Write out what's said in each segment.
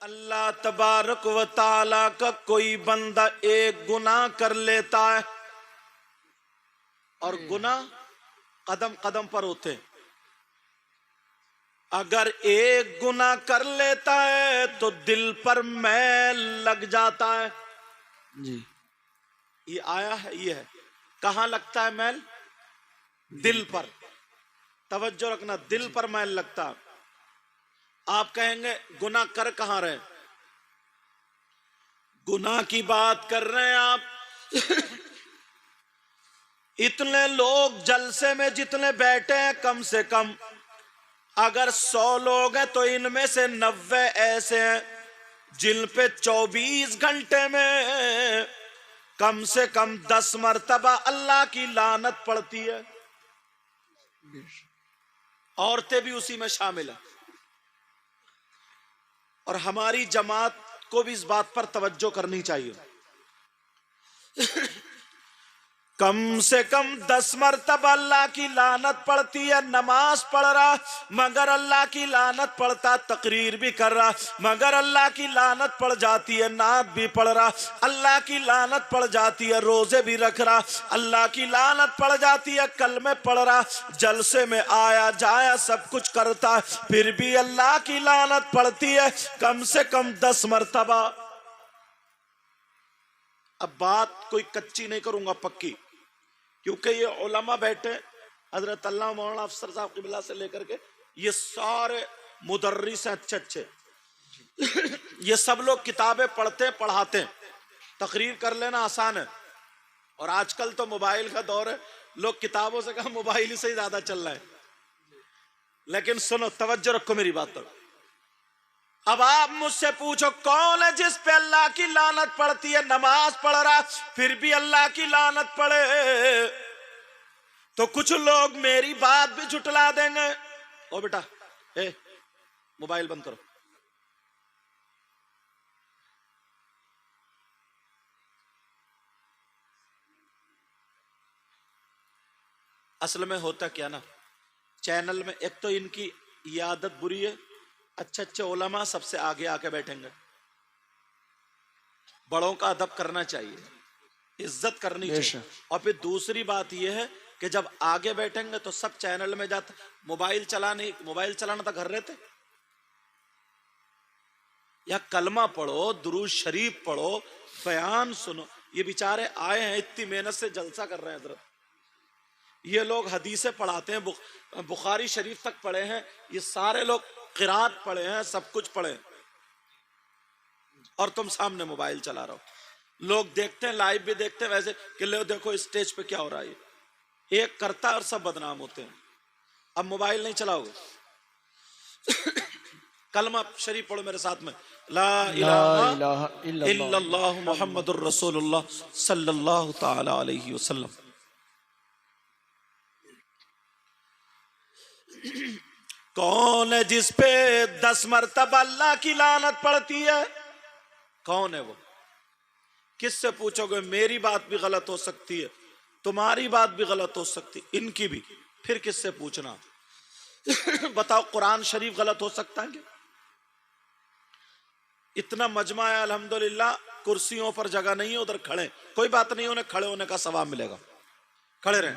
अल्लाह तबारक व ताला का कोई बंदा एक गुनाह कर लेता है और गुनाह कदम कदम पर होते हैं। अगर एक गुनाह कर लेता है तो दिल पर मैल लग जाता है जी। ये आया है, ये है। कहां लगता है मैल? दिल पर। तवज्जो रखना, दिल पर मैल लगता है। आप कहेंगे गुनाह कर कहां रहे? गुनाह की बात कर रहे हैं आप। इतने लोग जलसे में जितने बैठे हैं, कम से कम अगर 100 लोग हैं तो इनमें से 90 ऐसे हैं जिन पे 24 घंटे में कम से कम 10 मर्तबा अल्लाह की लानत पड़ती है। औरतें भी उसी में शामिल हैं। और हमारी जमात को भी इस बात पर तवज्जो करनी चाहिए। कम से कम 10 मर्तबा अल्लाह की लानत पड़ती है। नमाज पढ़ रहा मगर अल्लाह की लानत पढ़ता, तकरीर भी कर रहा मगर अल्लाह की लानत पड़ जाती है, नात भी पढ़ रहा अल्लाह की लानत पड़ जाती है, रोजे भी रख रहा अल्लाह की लानत पड़ जाती है, कलमे पढ़ रहा, जलसे में आया जाया सब कुछ करता है, फिर भी अल्लाह की लानत पड़ती है कम से कम 10 मर्तबा। अब बात कोई कच्ची नहीं करूंगा, पक्की, क्योंकि ये उलमा बैठे, हजरत अल्लाह मौलाना अफसर साहब क़िबला से लेकर के ये सारे मुदर्रिस हैं अच्छे अच्छे। ये सब लोग किताबें पढ़ते पढ़ाते हैं। तकरीर कर लेना आसान है और आजकल तो मोबाइल का दौर है, लोग किताबों से कहा मोबाइल ही से ही ज्यादा चल रहा है। लेकिन सुनो, तवज्जो रखो मेरी बात पर। अब आप मुझसे पूछो कौन है जिस पे अल्लाह की लानत पड़ती है? नमाज पढ़ रहा फिर भी अल्लाह की लानत पड़े। तो कुछ लोग मेरी बात भी झुटला देंगे। ओ बेटा, मोबाइल बंद करो। असल में होता क्या ना, चैनल में एक तो इनकी ये आदत बुरी है, अच्छे अच्छे उलमा सबसे आगे आके बैठेंगे। बड़ों का अदब करना चाहिए, इज्जत करनी चाहिए। और फिर दूसरी बात यह है कि जब आगे बैठेंगे तो सब चैनल में जाते, मोबाइल चलाना तो घर रहते। या कलमा पढ़ो, दुरूद शरीफ पढ़ो, बयान सुनो। ये बेचारे आए हैं, इतनी मेहनत से जलसा कर रहे हैं हजरत। ये लोग हदीसें पढ़ाते हैं, बुखारी शरीफ तक पढ़े हैं, ये सारे लोग क़िरात पढ़े हैं, सब कुछ पढ़े हैं, और तुम सामने मोबाइल चला रहे हो। लोग देखते हैं, लाइव भी देखते हैं वैसे कि लो देखो स्टेज पे क्या हो रहा है। एक करता और सब बदनाम होते हैं। अब मोबाइल नहीं चलाओगे? कलमा शरीफ पढ़ो मेरे साथ में, ला इलाहा इल्लल्लाह मुहम्मदुर रसूलुल्लाह सल्लल्लाहु तआला अलैहि वसल्लम। कौन है जिस पे 10 मर्तबा अल्लाह की लानत पड़ती है? कौन है वो? किससे पूछोगे? मेरी बात भी गलत हो सकती है, तुम्हारी बात भी गलत हो सकती, इनकी भी, फिर किससे पूछना? बताओ, कुरान शरीफ गलत हो सकता है क्या? इतना मजमा है अल्हम्दुलिल्लाह, कुर्सियों पर जगह नहीं है, उधर खड़े, कोई बात नहीं, उन्हें खड़े होने का सवाब मिलेगा, खड़े रहें।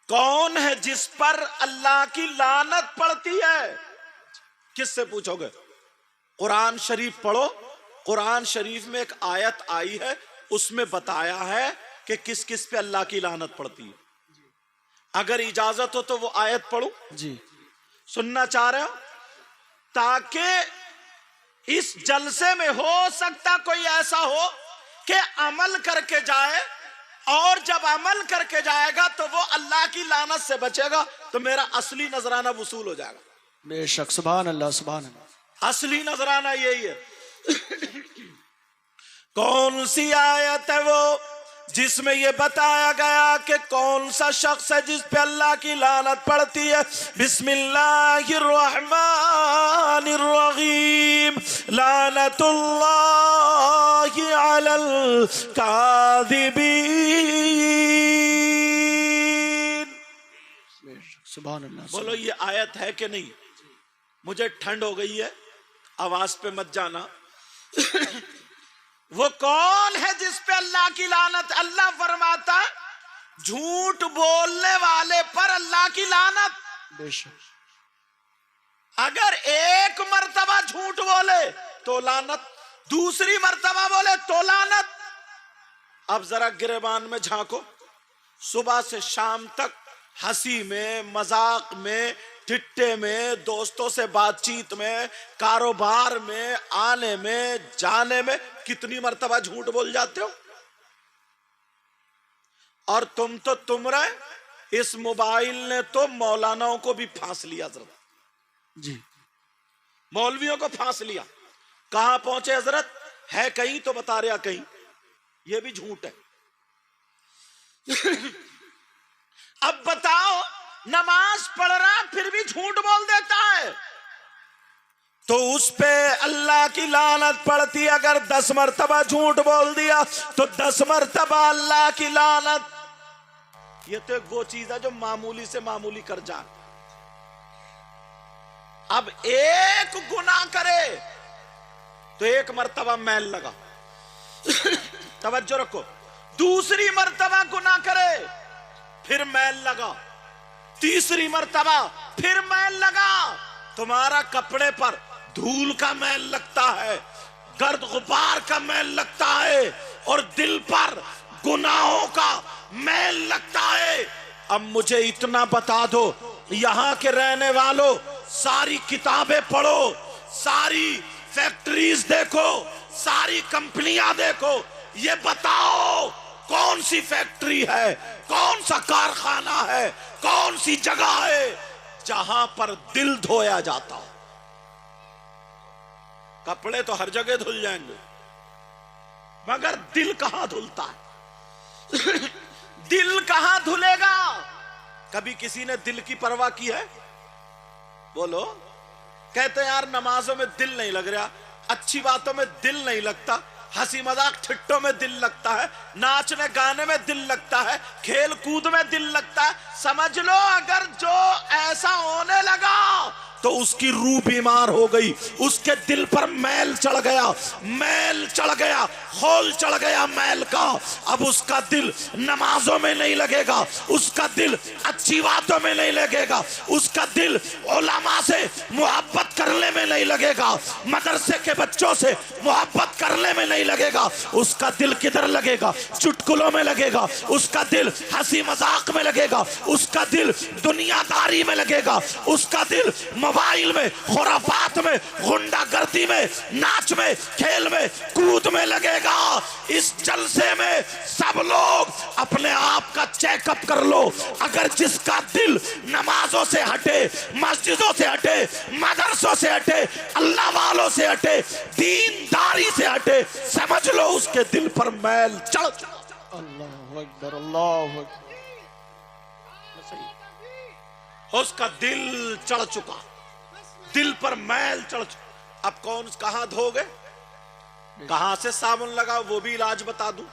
कौन है जिस पर अल्लाह की लानत पड़ती है? किससे पूछोगे? कुरान शरीफ पढ़ो, कुरान शरीफ में एक आयत आई है, उसमें बताया है कि किस किस पे अल्लाह की लानत पड़ती है। अगर इजाजत हो तो वो आयत पढ़ो जी। सुनना चाह रहे हो? ताकि इस जलसे में हो सकता कोई ऐसा हो कि अमल करके जाए, और जब अमल करके जाएगा तो वो अल्लाह की लानत से बचेगा, तो मेरा असली नजराना वसूल हो जाएगा। बेशक, सुभान अल्लाह, सुभान अल्लाह। असली नजराना यही है। कौन सी आयत है वो जिसमें ये बताया गया कि कौन सा शख्स है जिस पे अल्लाह की लानत पड़ती है? बिस्मिल्लाहिर रहमानिर रहीम, लानतुल्लाहि अलल काज़िबीन। सुभान अल्लाह। बोलो, ये आयत है कि नहीं? मुझे ठंड हो गई है, आवाज पे मत जाना। वो कौन है जिस पे अल्लाह की लानत? अल्लाह फरमाता झूठ बोलने वाले पर अल्लाह की लानत। बेशक। अगर एक मर्तबा झूठ बोले तो लानत, दूसरी मर्तबा बोले तो लानत। अब जरा गिरेबान में झांको, सुबह से शाम तक हंसी में, मजाक में, ठिट्टे में, दोस्तों से बातचीत में, कारोबार में, आने में, जाने में कितनी मर्तबा झूठ बोल जाते हो। और तुम रहे, इस मोबाइल ने तो मौलानाओं को भी फांस लिया हजरत जी, मौलवियों को फांस लिया। कहां पहुंचे हजरत? है कहीं तो बता रहा कहीं, ये भी झूठ है। अब बताओ, नमाज पढ़ रहा फिर भी झूठ बोल देता है, तो उस पे अल्लाह की लानत पड़ती। अगर 10 मर्तबा झूठ बोल दिया तो 10 मर्तबा अल्लाह की लानत। ये तो एक वो चीज है जो मामूली से मामूली कर जा। अब एक गुनाह करे तो 1 मर्तबा मैल लगा। तवज्जो रखो, दूसरी मर्तबा गुनाह करे फिर मैल लगा, तीसरी मर्तबा फिर मैल लगा। तुम्हारा कपड़े पर धूल का मैल लगता है, गर्द गुबार का मैल लगता है, और दिल पर गुनाहों का मैल लगता है। अब मुझे इतना बता दो, यहां के रहने वालों, सारी किताबें पढ़ो, सारी फैक्ट्रीज देखो, सारी कंपनियां देखो, ये बताओ कौन सी फैक्ट्री है, कौन सा कारखाना है, कौन सी जगह है जहां पर दिल धोया जाता हो। कपड़े तो हर जगह धुल जाएंगे, मगर दिल कहां धुलता है? दिल कहां धुलेगा? कभी किसी ने दिल की परवाह की है? बोलो। कहते यार नमाजों में दिल नहीं लग रहा, अच्छी बातों में दिल नहीं लगता, हंसी मजाक ठिट्टों में दिल लगता है, नाचने गाने में दिल लगता है, खेल कूद में दिल लगता है। समझ लो, अगर जो ऐसा होने लगा तो उसकी रूह बीमार हो गई, उसके दिल पर मैल चढ़ गया, मैल चढ़ गया, होल चढ़ गया मैल का। अब उसका दिल नमाजों में नहीं लगेगा, उसका दिल अच्छी बातों में नहीं लगेगा, उसका दिल उलमा से मोहब्बत करने में नहीं लगेगा, मदरसे के बच्चों से मोहब्बत करने में नहीं लगेगा। उसका दिल किधर लगेगा? चुटकुलों में लगेगा, उसका दिल हंसी मजाक में लगेगा, उसका दिल दुनियादारी में लगेगा, उसका दिल मोबाइल में, खुराफात में, गुंडागर्दी में, नाच में, खेल में, कूद में लगेगा। इस जलसे में सब लोग अपने आप का चेकअप कर लो। अगर जिसका दिल नमाजों से हटे, मस्जिदों से हटे, मदरसों से हटे, अल्लाह वालों से हटे, दीनदारी से हटे, समझ लो उसके दिल पर मैल चढ़। अल्लाहु अकबर, अल्लाहु अकबर। उसका दिल चढ़ चुका, दिल पर मैल चढ़ चुका। अब कहां धोगे? कहां से साबुन लगाओ? वो भी इलाज बता दूं।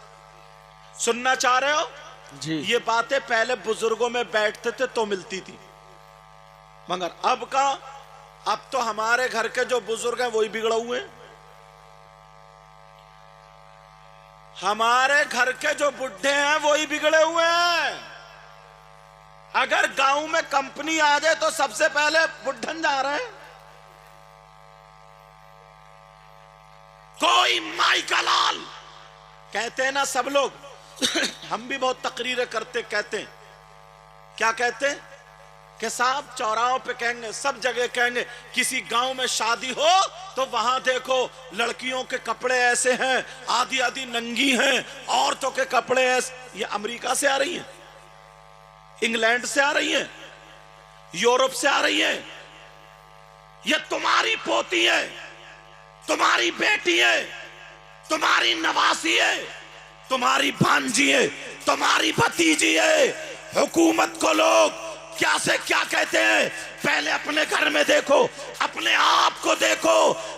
सुनना चाह रहे हो जी? ये बातें पहले बुजुर्गों में बैठते थे तो मिलती थी, मगर अब तो हमारे घर के जो बुजुर्ग हैं वही बिगड़े हुए हैं। हमारे घर के जो बुढ़े हैं वही बिगड़े हुए हैं। अगर गांव में कंपनी आ जाए तो सबसे पहले बुढ़न जा रहे हैं। कोई माई का लाल कहते हैं ना सब लोग। हम भी बहुत तकरीरें करते, कहते हैं क्या कहते हैं कि साहब चौराहों पे कहेंगे, सब जगह कहेंगे, किसी गांव में शादी हो तो वहां देखो लड़कियों के कपड़े ऐसे हैं, आधी आधी नंगी हैं, औरतों के कपड़े ऐसे। ये अमेरिका से आ रही हैं, इंग्लैंड से आ रही हैं, यूरोप से आ रही हैं। ये तुम्हारी पोती है, तुम्हारी बेटी है, तुम्हारी नवासी है, तुम्हारी भांजी है, तुम्हारी भतीजी है। हुकूमत को लोग क्या से क्या कहते हैं, पहले अपने घर में देखो, अपने आप को देखो।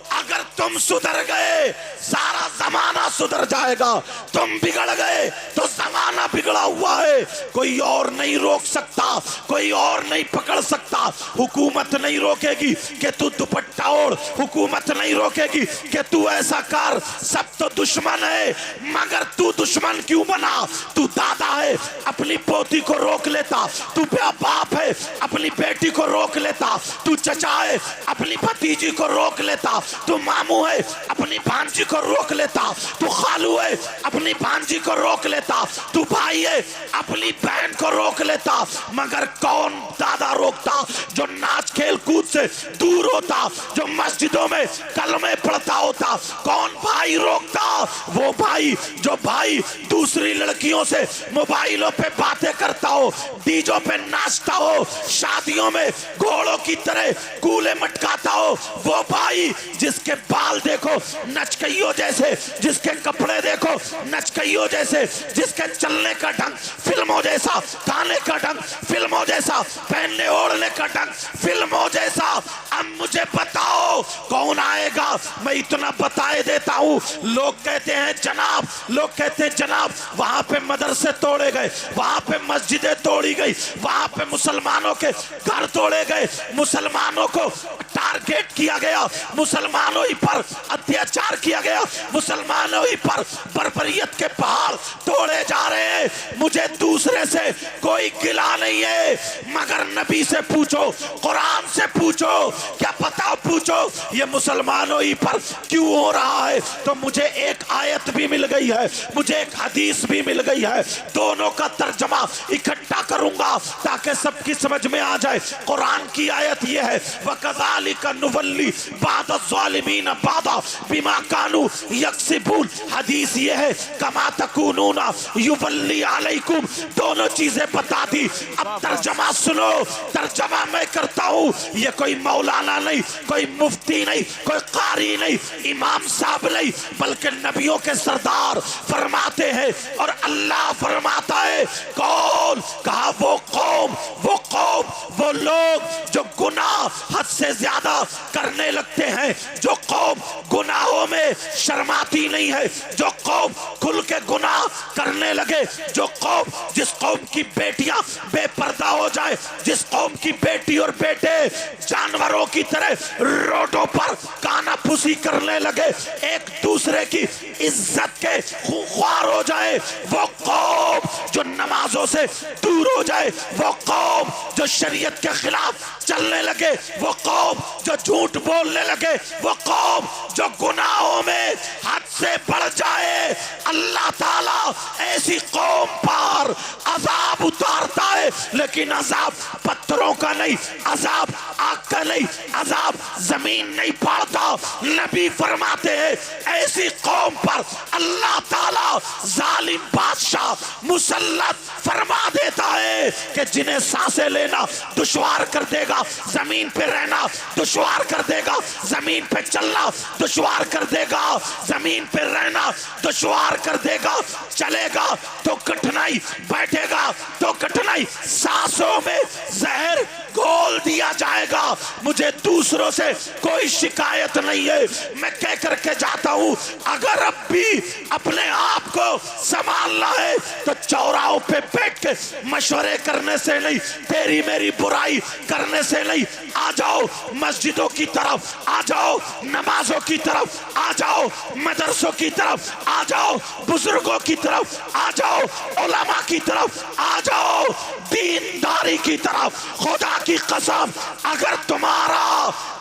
अगर तुम सुधर गए सारा जमाना सुधर जाएगा, तुम बिगड़ गए तो जमाना बिगड़ा हुआ है। कोई और नहीं रोक सकता, कोई और नहीं पकड़ सकता। हुकूमत नहीं रोकेगी कि तू दुपट्टा ओढ़, हुकूमत नहीं रोकेगी कि तू ऐसा कर। सब तो दुश्मन है, मगर तू दुश्मन क्यों बना? तू दादा है, अपनी पोती को रोक लेता। तू बाप है, अपनी बेटी को रोक लेता। तू चचा है, अपनी भतीजी को रोक लेता। तू मामू है, अपनी भांजी को रोक लेता। तू खालू है, अपनी भांजी को रोक लेता। तू भाई है, अपनी बहन को रोक लेता। मगर कौन दादा रोकता? जो नाच खेल कूद से दूर होता, जो मस्जिदों में कलमे पढ़ता होता। कौन भाई रोकता? वो भाई जो भाई दूसरी लड़कियों से मोबाइलों पे बातें करता हो, डीजों पे नाचता हो, शादियों में घोड़ों की तरह कूले मटकाता हो। वो भाई जिसके बाल देखो नचकइयों जैसे, जिसके कपड़े देखो नचकइयों जैसे, जिसके चलने का ढंग फिल्मों जैसा, खाने का ढंग फिल्मों जैसा, पहनने ओढ़ने का ढंग फिल्मों जैसा। अब मुझे बताओ कौन आएगा? मैं इतना बताए देता हूं। लोग कहते हैं जनाब, लोग कहते हैं जनाब, वहां पे मदरसे तोड़े गए, वहां पे मस्जिदें तोड़ी गई, वहां पे मुसलमानों के घर तोड़े गए, मुसलमानों को टारगेट किया गया, मुसलमानों ही पर अत्याचार किया गया, मुसलमानों ही पर बर्बरियत के पहाड़ तोड़े जा रहे हैं। मुझे दूसरे से कोई गिला नहीं है, मगर नबी से पूछो, कुरान से पूछो, क्या पता पूछो ये मुसलमानों ही पर क्यों हो रहा है। तो मुझे एक आयत भी मिल गई है, मुझे एक हदीस भी मिल गई है। दोनों का तर्जमा इकट्ठा करूंगा ताकि सबकी समझ में आ जाए। कुरान की आयत ये है, वकज़ालिका नुवल्ली बाद ज़ालिमीन बादा बिमा कानू यक्सिबून। हदीस ये है, कमा तकूनूना युवल्ली अलैकुम। दोनों चीजें बता दी। अब तर्जमा सुनो, तर्जमा मैं करता हूँ। ये कोई मौलाना नहीं, कोई मुफ्ती नहीं, कोई कारी नहीं, इमाम साहब नहीं, बल्कि नबियों के सरदार फरमाते हैं और अल्लाह फरमाता है। कौन? कहा वो कौम, वो कौम, वो लोग जो गुनाह हद से ज्यादा करने लगते हैं, जो कौम गुनाहों में शर्माती नहीं है, जो कौम खुल के गुनाह करने लगे, जो कौम, जिस कौम की बेटियां बेपर्दा हो जाए, जिस कौम की बेटी और बेटे जानवरों की तरह रोडों पर कानाफूसी करने लगे, एक दूसरे की इज्जत के खुखार हो जाए, वो कौम जो नमाजों से दूर हो जाए, वो कौम जो शरीयत के खिलाफ चलने लगे, वो कौम जो झूठ बोलने लगे, वो कौम जो गुनाहों में हद से बढ़ जाए, अल्लाह ताला ऐसी कौम पर अजाब उतारता है। लेकिन अजाब पत्थरों का नहीं, अजाब आग का नहीं, अजाब जमीन नहीं फाड़ता। नबी फरमाते हैं ऐसी कौम पर अल्लाह ताला जालिम बादशाह मुसल्लत फरमा देता है कि जिन्हें सांसें लेना दुश्वार कर देगा, जमीन पे रहना दुश्वार कर देगा, जमीन पे चलना दुश्वार कर देगा, जमीन पे रहना दुश्वार कर देगा। चलेगा तो कठिनाई, बैठेगा तो कठिनाई, सांसों में जहर घोल दिया जाएगा। मुझे दूसरों से कोई शिकायत नहीं है, मैं कह करके जाता हूं, अगर अब भी अपने आप को संभालना है तो चौराहों पे बैठ के मशवरे करने से नहीं, तेरी मेरी बुराई करने से नहीं, आ जाओ मस्जिदों की तरफ, आ जाओ नमाजों की तरफ, आ जाओ मदरसों की तरफ, आ जाओ बुजुर्गों की तरफ, आ जाओ उलमा की तरफ, आ जाओ दीनदारी की तरफ। खुदा की कसम, अगर तुम्हारा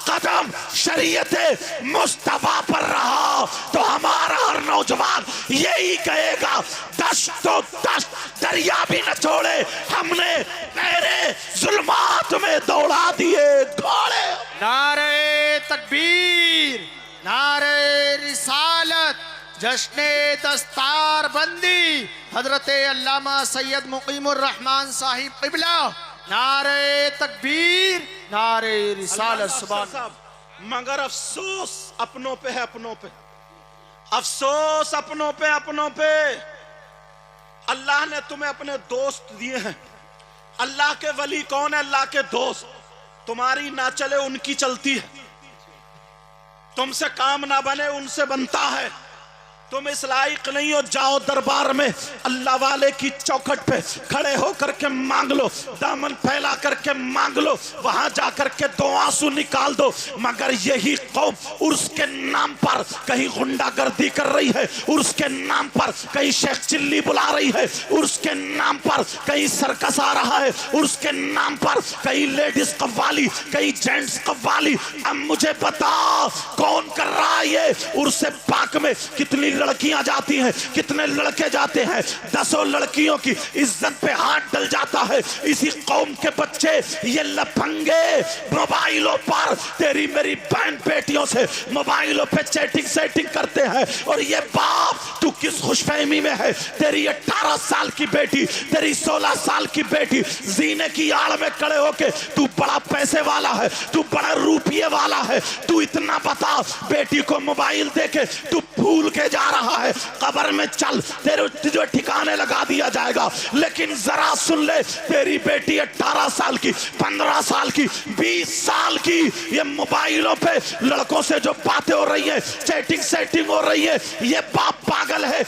कदम शरीयत मुस्तफा पर रहा तो हमारा हर नौजवान यही कहेगा, दश्त तो दश्त दरिया भी न छोड़े, हमने मेरे जुल्मात में दौड़ा दिए घोड़े। नारे तकबीर, नारे रिसालत, जश्ने दस्तार बंदी हजरत अल्लामा सैयद मुकीमुर रहमान साहिब क़िबला। नारे तकबीर, नारे रिसालत। सुभान। मगर अफसोस अपनों पे है, अपनों पे अफसोस, अपनों पे, अपनों पे। अल्लाह ने तुम्हें अपने दोस्त दिए हैं, अल्लाह के वली कौन है? अल्लाह के दोस्त। तुम्हारी ना चले उनकी चलती है, तुमसे काम ना बने उनसे बनता है। तुम इस लायक नहीं हो, जाओ दरबार में अल्लाह वाले की चौखट पे खड़े होकर के मांग लो, दामन फैला करके मांग लो, वहां जाकर के दो आंसू निकाल दो। मगर यही कौम उर्स के नाम पर कहीं गुंडागर्दी कर रही है, उर्स के नाम पर कहीं शेख चिल्ली बुला रही है, उर्स के नाम पर कहीं सर्कस आ रहा है, उर्स के नाम पर कहीं लेडीज कव्वाली, कहीं जेंट्स कव्वाली। अब मुझे बता कौन कर रहा है ये? उर्स पाक में कितनी लड़कियां जाती हैं, कितने लड़के जाते हैं, दसों लड़कियों की इज्जत पे हाथ डल जाता है। इसी कौम के बच्चे ये लफंगे मोबाइलों पर तेरी मेरी बहन बेटियों से मोबाइलों पे चैटिंग सेटिंग करते हैं। और ये बाप तू किस खुशफहमी में है? तेरी 18 साल की बेटी, तेरी 16 साल की बेटी जीने की आड़ में खड़े होके तू बड़ा पैसे वाला है, तू बड़ा रुपये वाला है, तू इतना बता बेटी को मोबाइल देके तू भूल के जा रहा है। कब्र में चल, तेरे तुझे ठिकाने लगा दिया जाएगा। लेकिन जरा सुन ले, तेरी बेटी 18 साल की, 15 साल की, 20 साल की, ये मोबाइलों पे लड़कों से जो बातें हो रही है, चैटिंग सेटिंग हो रही है, ये बाप पागल है,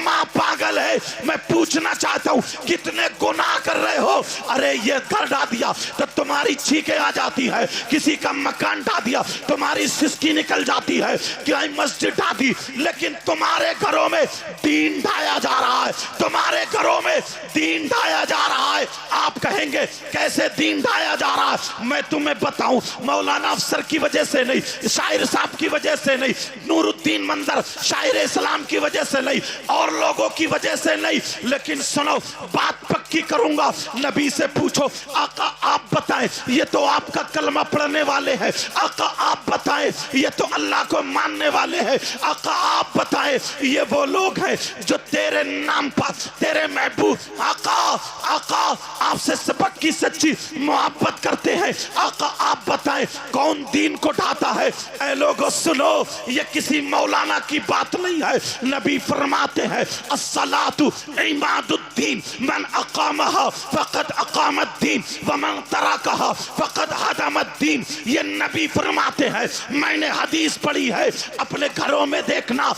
माँ पागल है। मैं पूछना चाहता हूँ कितने गुनाह कर रहे हो? अरे ये घर ढा दिया तो तुम्हारी छींकें आ जाती है, किसी का मकान ढा दिया तुम्हारी सिसकी निकल जाती है, क्या मस्जिद ढा दी। लेकिन तुम्हारे घरों में दीन ढाया जा रहा है, तुम्हारे घरों में दीन ढाया जा रहा है। आप कहेंगे कैसे दीन ढाया जा रहा है? मैं तुम्हें बताऊं, मौलाना अफसर की वजह से नहीं, शायर साहब की वजह से नहीं, नूरुद्दीन मंजर शायर इस्लाम की वजह से नहीं, और लोगों की वजह से नहीं। लेकिन सुनो, बात पक्की करूंगा। नबी से पूछो, आका आप बताएं, ये तो आपका कलमा पढ़ने वाले हैं। आका आप बताएं, ये तो अल्लाह को मानने वाले हैं। आका आप बताएं, ये वो लोग हैं जो तेरे नाम पर, तेरे महबूब आका आपसे सबक की सच्ची मोहब्बत करते हैं। आका आप बताएं कौन दीन को ढाता है? ऐ लोगों सुनो, ये किसी मौलाना की बात नहीं है। नबी फरमाते हैं अस्सलातु इमादुद्दीन, मन अकामहा फकद अकामद्दीन व मन तरकहा फकद हदमद्दीन। ये नबी फरमाते हैं, मैंने हदीस पढ़ी है, अपने घरों में देखना,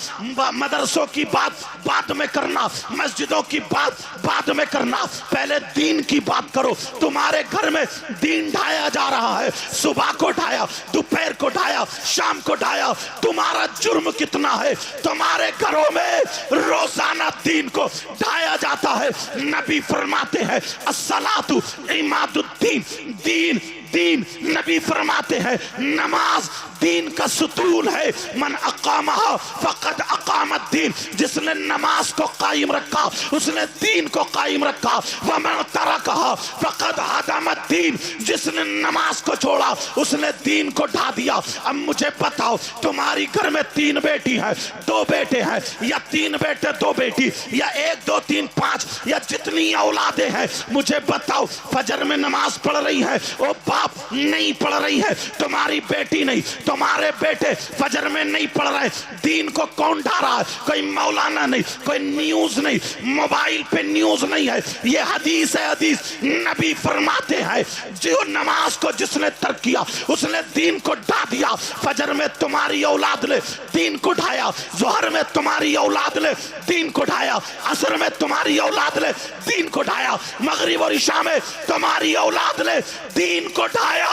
मदरसों की बात बाद में करना, मस्जिदों की बात बाद में करना, पहले दीन की बात करो। तुम्हारे घर में दीन ढाया जा रहा है, सुबह को ढाया, दोपहर को ढाया, शाम को ढाया। तुम्हारा जुर्म कितना है? तुम्हारे घरों में रोजाना दीन को ढाया जाता है। नबी फरमाते हैं अस्सलातु इमादुद्दीन, दीन दीन। नबी फरमाते हैं नमाज दीन का सुतून है। मन अकामहा फकद अकामद्दीन, जिसने नमाज को कायम रखा उसने दीन को कायम रखा। वमन तरकहा फकद हदमद्दीन, जिसने नमाज को छोड़ा उसने दीन को ढा दिया। अब मुझे बताओ, तुम्हारी घर में 3 बेटी है, 2 बेटे हैं, या 3 बेटे 2 बेटी, या 1 2 3 5, या जितनी औलादे हैं, मुझे बताओ फजर में नमाज पढ़ रही है? ओ बाप नहीं पढ़ रही है, तुम्हारी बेटी नहीं, तुम्हारे बेटे फजर में नहीं पढ़ रहे। दीन को कौन ढा रहा है? कोई मौलाना नहीं, कोई न्यूज नहीं, मोबाइल पे न्यूज नहीं है, ये हदीस है। हदीस नबी फरमाते हैं जो नमाज को जिसने तर्क किया उसने दीन को ढा दिया। फजर में तुम्हारी औलाद ने दीन को ढाया, जोहर में तुम्हारी औलाद ने दीन को ढाया, असर में तुम्हारी औलाद ने दीन को ढाया, मगरिब और इशा में तुम्हारी औलाद ने दीन को ढाया।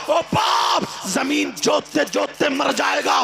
ओ बाप, जमीन जोतते जोतते मर जाएगा,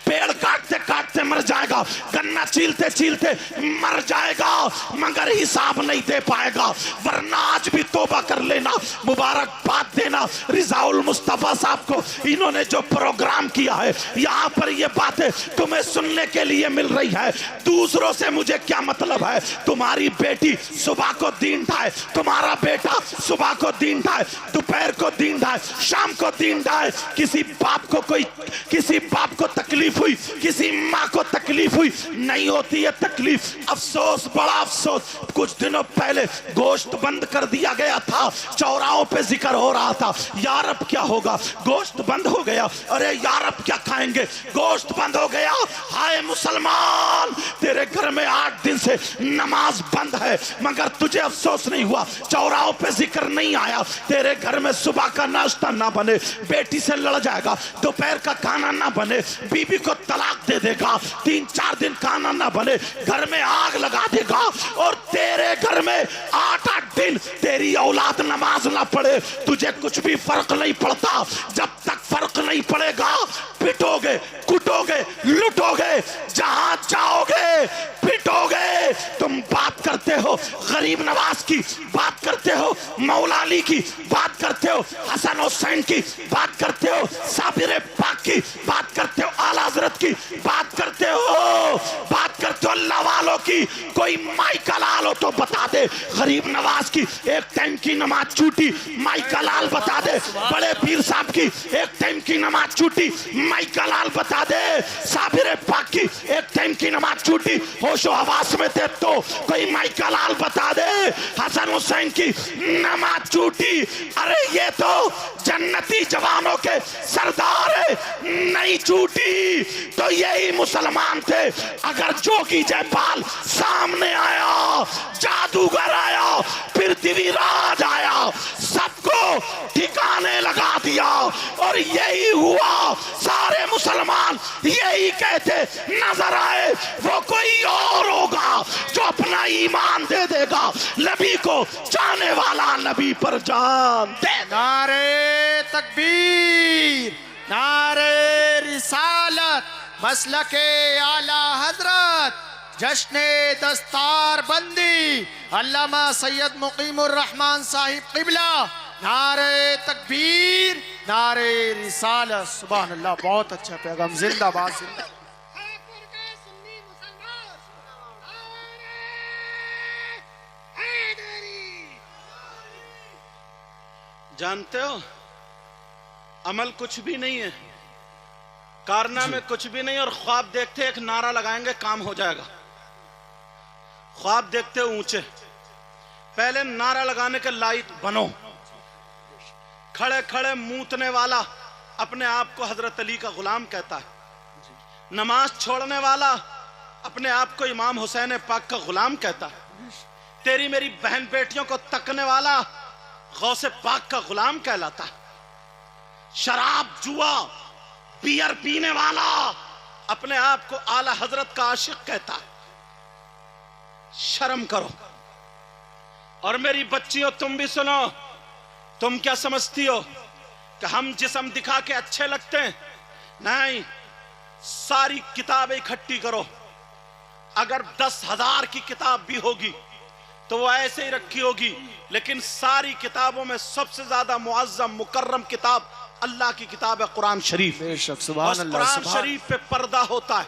पेड़ काटते काटते मर जाएगा, गन्ना छीलते छीलते मर जाएगा, मगर हिसाब नहीं दे पाएगा। वरना आज भी तौबा कर लेना, मुबारकबाद देना रिजाउल मुस्तफा साहब को। इन्होंने जो प्रोग्राम किया है, यहाँ पर ये बातें तुम्हें सुनने के लिए मिल रही है। दूसरों से मुझे क्या मतलब है? तुम्हारी बेटी सुबह को दीन ढाए, तुम्हारा बेटा सुबह को दीन ढाए, दोपहर को दीन ढाए, शाम को दीन ढाए। किसी बाप को तकलीफ हुई, किसी माँ खुदा को तकलीफ हुई, नहीं होती है तकलीफ। अफसोस, बड़ा अफसोस, कुछ दिनों पहले गोश्त बंद कर दिया गया था, चौराहों पे जिक्र हो रहा था, यार अब क्या होगा, गोश्त बंद हो गया, अरे यार अब क्या खाएंगे, गोश्त बंद हो गया। हाय मुसलमान, तेरे घर में 8 दिन से नमाज बंद है, मगर तुझे अफसोस नहीं हुआ, चौराहों पे जिक्र नहीं आया। तेरे घर में सुबह का नाश्ता ना बने, बेटी से लड़ जाएगा, दोपहर का खाना ना बने, बीबी को तलाक दे देगा, 3-4 दिन खाना ना बने, घर में आग लगा देगा, और तेरे घर में 8-8 दिन तेरी औलाद नमाज ना पढ़े, तुझे कुछ भी फर्क नहीं पड़ता। जब तक फर्क नहीं पड़ेगा, पिटोगे, कुटोगे, लुटोगे, जहां जाओगे पिटोगे। तुम बात करते हो गरीब नवाज की, बात करते हो मौला अली की, बात करते हो हसन हुसैन की, बात करते हो साबिर पाक की, बात करते हो आला हजरत की, बात करते हो अल्लाह वालों की। कोई माइका लाल हो तो बता दे, गरीब नवाज की एक टाइम की नमाज छूटी, माइका लाल बता दे। बड़े पीर साहब की एक टाइम की नमाज छूटी, माइका लाल बता दे। साबिर पाक की एक टाइम की नमाज छूटी, होशो हवास में थे तो कोई माइका लाल बता दे। हसन हुसैन की नमाज छूटी, अरे ये तो जन्नती जवानों के सरदार है, नहीं छूटी तो यही मुसलमान थे। अगर जोगी जयपाल सामने आया, जादूगर आया, पृथ्वीराज आया, सबको ठिकाने लगा दिया, और यही हुआ। सारे मुसलमान यही कहते नजर आए, वो कोई और होगा जो अपना ईमान दे देगा, नबी को जाने वाला नबी पर जान दे। नारे तकबीर, नारे रिसालत, मसलके आला हजरत, जश्ने दस्तार बंदी, अल्लामा सैयद मुकीमुर रहमान साहिब किबला। नारे तकबीर, नारे रिसालत, सुभान अल्लाह, बहुत अच्छा पैगाम, जिंदाबाद जिंदाबाद। जानते हो, अमल कुछ भी नहीं है, कारनामे कुछ भी नहीं, और ख्वाब देखते एक नारा लगाएंगे काम हो जाएगा। ख्वाब देखते ऊंचे, पहले नारा लगाने के लायक बनो। खड़े खड़े मूतने वाला अपने आप को हजरत अली का गुलाम कहता है, नमाज छोड़ने वाला अपने आप को इमाम हुसैन पाक का गुलाम कहता है, तेरी मेरी बहन बेटियों को तकने वाला गौसे पाक का गुलाम कहलाता है, शराब जुआ बियर पीने वाला अपने आप को आला हजरत का आशिक कहता है। शर्म करो। और मेरी बच्चियों, तुम भी सुनो, तुम क्या समझती हो कि हम जिस्म दिखा के अच्छे लगते हैं? नहीं, सारी किताबें इकट्ठी करो, अगर 10,000 की किताब भी होगी तो वो ऐसे ही रखी होगी, लेकिन सारी किताबों में सबसे ज्यादा मुअज़्ज़म मुकर्रम किताब अल्लाह की किताब है कुरान शरीफ। बेशक, सुभान अल्लाह। कुरान शरीफ पे पर्दा होता है,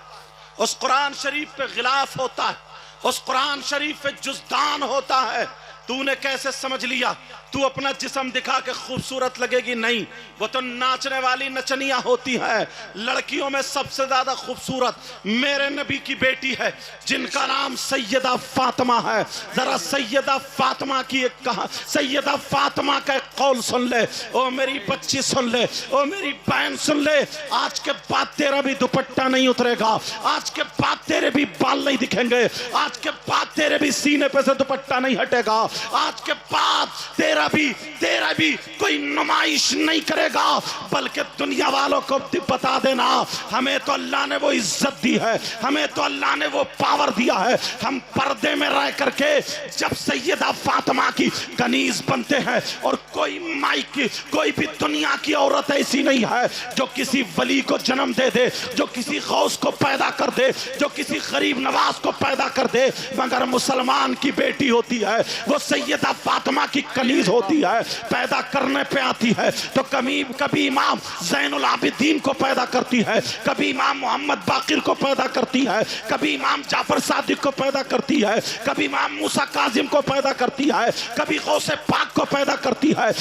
उस कुरान शरीफ पे गिलाफ होता है, उस कुरान शरीफ पे जुज़दान होता है। तूने कैसे समझ लिया तू अपना जिस्म दिखा के खूबसूरत लगेगी? नहीं, वो तो नाचने वाली नचनिया होती है। लड़कियों में सबसे ज्यादा खूबसूरत मेरे नबी की बेटी है, जिनका नाम सैयदा फातिमा है। जरा सैयदा फातिमा की एक कहा, सैयदा फातिमा का एक कौल सुन ले। ओ मेरी बच्ची सुन ले, ओ मेरी बहन सुन ले, आज के बाद तेरा भी दुपट्टा नहीं उतरेगा, आज के बाद तेरे भी बाल नहीं दिखेंगे, आज के बाद तेरे भी सीने पे से दुपट्टा नहीं हटेगा, आज के बाद तेरा भी कोई नुमाइश नहीं करेगा, बल्कि दुनिया वालों को बता देना हमें तो अल्लाह ने वो इज्जत दी है, हमें तो अल्लाह ने वो पावर दिया है। हम पर्दे में रह करके जब सैयदा फातिमा की कनीज बनते हैं, और कोई माई की कोई भी दुनिया की औरत ऐसी नहीं है जो किसी वली को जन्म दे दे, जो किसी गौस को पैदा कर दे, जो किसी गरीब नवाज को पैदा कर दे, मगर मुसलमान की बेटी होती है वो सैयदा फातिमा की कनीज होती है, पैदा करने पे आती है। तो कभी इमाम ज़ैनुल आबिदीन को पैदा करती है, कभी इमाम मोहम्मद बाकिर को पैदा करती है, कभी इमाम जाफर सादिक को पैदा करती है, कभी इमाम मूसा काजिम को पैदा करती है, कभी गौसे पाक को पैदा करती है,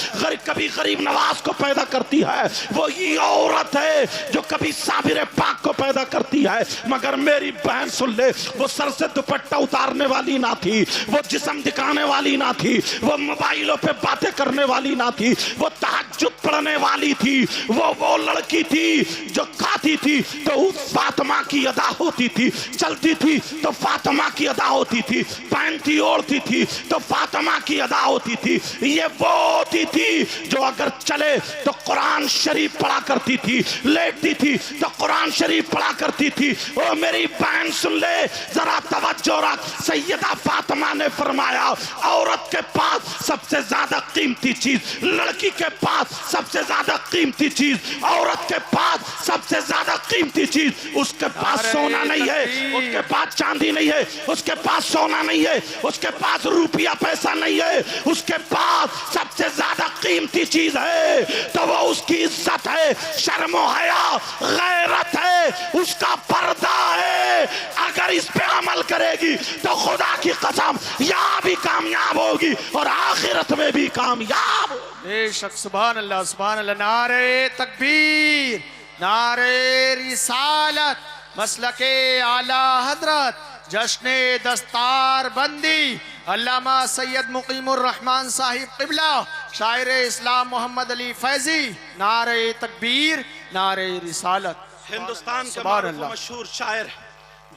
कभी गरीब नवाज को पैदा करती है। वो ये औरत है जो कभी साबिर पाक को पैदा करती है। मगर मेरी बहन सुन ले, वो सर से दुपट्टा उतारने वाली ना थी, वो जिस्म दिखाने वाली ना थी, वो मोबाइलों पे बातें करने वाली ना थी, वो तहज्जुद पढ़ने वाली थी। वो लड़की थी जो खाती थी तो उस फातिमा की अदा होती थी, चलती थी तो फातिमा की अदा होती थी, पहनती ओढ़ती थी तो फातिमा की अदा होती थी। ये वो होती थी जो अगर चले तो कुरान शरीफ पढ़ा करती थी, लेटती थी तो कुरान शरीफ पढ़ा करती थी। ओ मेरी बहन सुन ले, जरा तवज्जो रख। सैयदा फातिमा ने फरमाया, औरत के पास सबसे ज्यादा कीमती चीज, लड़की के पास सबसे ज्यादा कीमती चीज, औरत के पास सबसे ज्यादा कीमती चीज, उसके पास सोना नहीं है, उसके पास चांदी नहीं है, उसके पास सोना नहीं है, उसके पास रुपया पैसा नहीं है, उसके पास सबसे ज्यादा कीमती चीज है तो वो उसकी इज्जत है, शर्म और हया, गैरत है, उसका पर्दा है। अगर इस पे अमल करेगी तो खुदा की कसम यहाँ भी कामयाब होगी और आखिरत में भी कामयाब। बेशक, सुभान अल्लाह, सुभान अल्लाह। नारे तकबीर, नारे रिसालत, मसलके आला हजरत, जश्ने दस्तार बंदी, अल्लामा सैयद मुकीमुर रहमान साहिब क़िबला, शायर इस्लाम मोहम्मद अली फैजी। नारे तकबीर, नारे रिसालत। हिंदुस्तान के मारूफ मशहूर शायर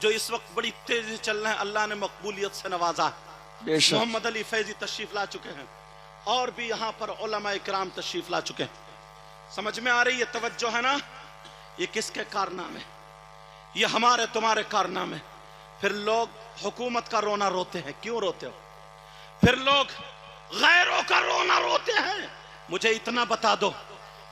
जो इस वक्त बड़ी तेजी चल रहे हैं, अल्लाह ने मकबूलियत से नवाजा। मोहम्मद अली फैजी तशरीफ ला चुके हैं और भी यहाँ पर उलमा इकराम तशरीफ ला चुके हैं। समझ में आ रही है तवज्जो है ना? ये किसके कारनामे? ये हमारे तुम्हारे कारनामे। फिर लोग हुकूमत का रोना रोते हैं, क्यों रोते हो? फिर लोग गैरों का रोना रोते हैं। मुझे इतना बता दो,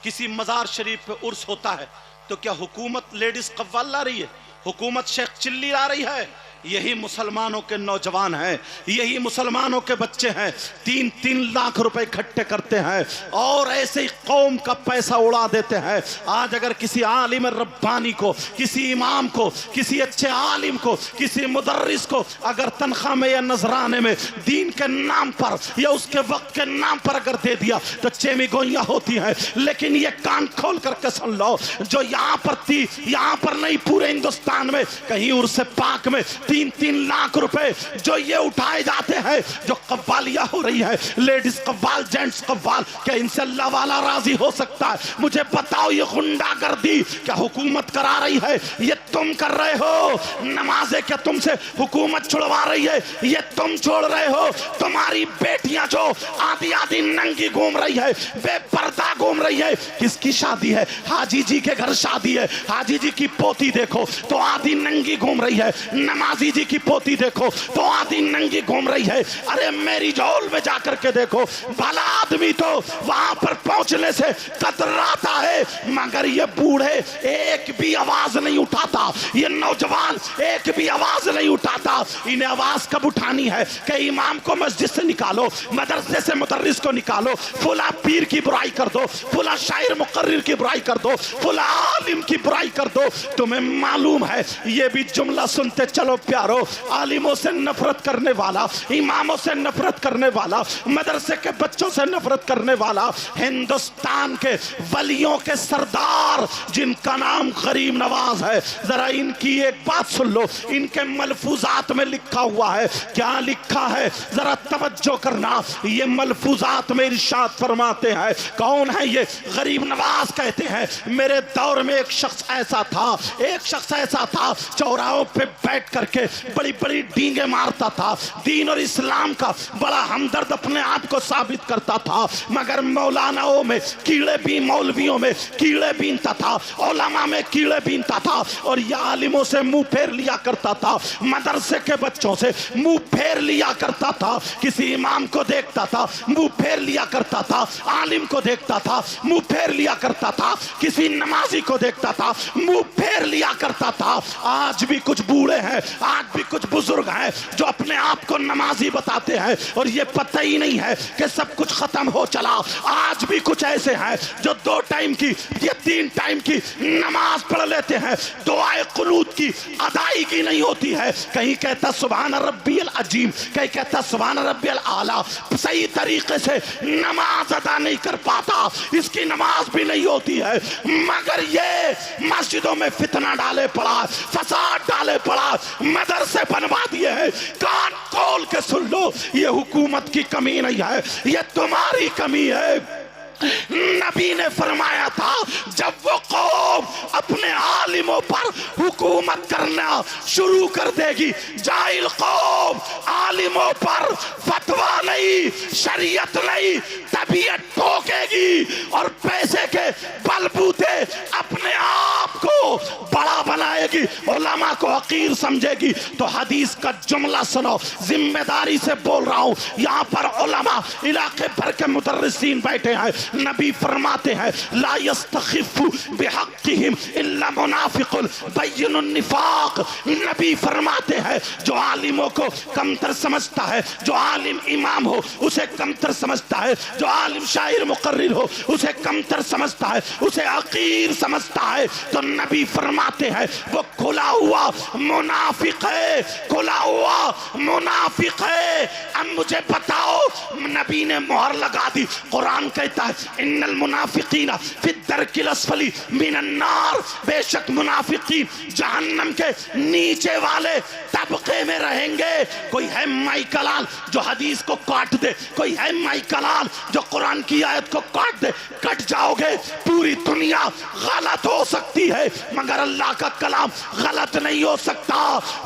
किसी मजार शरीफ पे उर्स होता है तो क्या हुकूमत लेडीज कव्वाल ला रही है? हुकूमत शेख चिल्ली ला रही है? यही मुसलमानों के नौजवान हैं, यही मुसलमानों के बच्चे हैं, 3-3 लाख रुपए इकट्ठे करते हैं और ऐसे ही कौम का पैसा उड़ा देते हैं। आज अगर किसी आलिम रब्बानी को, किसी इमाम को, किसी अच्छे आलिम को, किसी मुदर्रिस को अगर तनख्वाह में या नजराने में दीन के नाम पर या उसके वक्त के नाम पर अगर दे दिया तो चेमी गोइयां होती हैं। लेकिन ये कान खोल करके सुन लो, जो यहाँ पर थी, यहाँ पर नहीं, पूरे हिंदुस्तान में कहीं उर्स पाक में 3-3 लाख रुपए जो ये उठाए जाते हैं, जो कव्वालियां हो रही है, लेडीज कव्वाल, जेंट्स कव्वाल, क्या इनसे अल्लाह वाला राजी हो सकता है? मुझे बताओ, ये गुंडागर्दी क्या हुकूमत करा रही है? ये तुम कर रहे हो। नमाजें क्या तुमसे हुकूमत छुड़वा रही है? ये तुम छोड़ रहे हो। तुम्हारी बेटियां जो आधी आधी नंगी घूम रही है, बेपर्दा घूम रही है, किसकी शादी है? हाजी जी के घर शादी है, हाजी जी की पोती देखो तो आधी नंगी घूम रही है, नमाजी जी की पोती देखो तो आधी नंगी घूम रही है। अरे मेरी झोल में जाकर के देखो, भला आदमी तो वहां पर पहुंचने से कतराता है, मगर ये बूढ़े एक भी आवाज नहीं उठाता, ये नौजवान एक भी आवाज नहीं उठाता। इन्हें आवाज कब उठानी है कि इमाम को मस्जिद से निकालो, मदरसे से मुदर्रिस को निकालो, फुला पीर की बुराई कर दो, फुला शायर मुकर्रिर की बुराई कर दो, फुला आलिम की बुराई कर दो। तुम्हें मालूम है, ये भी जुमला सुनते चलो प्यारो, आलिमों से नफरत करने वाला, इमामों से नफरत करने वाला, मदरसे के बच्चों से नफरत करने वाला, हिंदुस्तान के वलियों के सरदार जिनका नाम गरीब नवाज है, जरा इनकी एक बात सुन लो। इनके मलफूजात में लिखा हुआ है, क्या लिखा है जरा तवज्जो करना। ये मलफूजात में इरशाद फरमाते हैं, कौन है ये? गरीब नवाज कहते हैं, मेरे दौर में एक शख्स ऐसा था, एक शख्स ऐसा था, चौराहों पे बैठ करके बड़ी बड़ी डींगे मारता था, दीन और इस्लाम का बड़ा हमदर्द अपने आप को साबित करता था, मगर मौलानाओं में कीड़े भी, मौलवियों में कीड़े बीनता था, उलमा में कीड़े बीनता था और या आलिमों से मुंह फेर लिया करता था, मदरसे के बच्चों से मुंह फेर लिया करता था, किसी इमाम को देखता था मुंह फेर लिया करता था, आलिम को देखता था मुंह फेर लिया करता था, किसी नमाजी को देखता था मुंह फेर लिया करता था। आज भी कुछ बूढ़े हैं, आज भी कुछ बुजुर्ग हैं जो अपने आप को नमाजी बताते हैं और ये पता ही नहीं है कि सब कुछ खत्म हो चला। आज भी कुछ ऐसे हैं जो 2 टाइम की या 3 टाइम की नमाज पढ़ लेते हैं, दुआए कुनूत की अदायगी नहीं होती है। कहीं कहता सुभान रब्बियल अजीम, कहीं कहता सुभान रब्बियल आला, सही तरीके से नमाज अदा नहीं कर पाता, इसकी नमाज भी नहीं होती है। मगर ये मस्जिदों में फितना डाले पड़ा, फसाद डाले पड़ा, मदरसे बनवा दिए हैं। कान खोल के सुन लो, ये हुकूमत की कमी नहीं है, ये तुम्हारी कमी है। नबी ने फरमाया था जब वो कौम अपने आलिमों पर हुकूमत करना शुरू कर देगी, जाहिल कौम आलिमों पर फतवा नहीं, शरीयत नहीं, तबीयत ठोकेगी और पैसे के बलबूते अपने आप को बड़ा बनाएगी, उलमा को हकीर समझेगी। तो हदीस का जुमला सुनो, जिम्मेदारी से बोल रहा हूं, यहाँ पर उलमा इलाके भर के मुदर्रिसीन बैठे हैं। नबी फरमाते हैं ला यस्तखिफु बिहक्किहिम इल्ला मुनाफिकुल बय्यिनुन निफाक। नबी फरमाते हैं जो आलिमों को कमतर समझता है, जो आलिम इमाम हो उसे कमतर समझता है, जो आलिम शायर मुकर्रिर हो उसे कमतर समझता है, उसे हकीर समझता है, तो नबी फरमाते हैं वो खुला हुआ मुनाफिक है, खुला हुआ मुनाफिक है। अब मुझे बताओ, नबी ने मोहर लगा दी। कुरान कहता है इन्नल मुनाफिकीना फी दरकिल अस्फली मिनन नार, बेशक मुनाफिकीन जहन्नम के नीचे वाले तबके में रहेंगे। कोई है माई कलाल जो हदीस को काट दे, कोई है माई कलाल जो कुरान की आयत को काट दे, कट जाओगे। पूरी दुनिया गलत हो सकती है मगर अल्लाह का कलाम गलत नहीं हो सकता।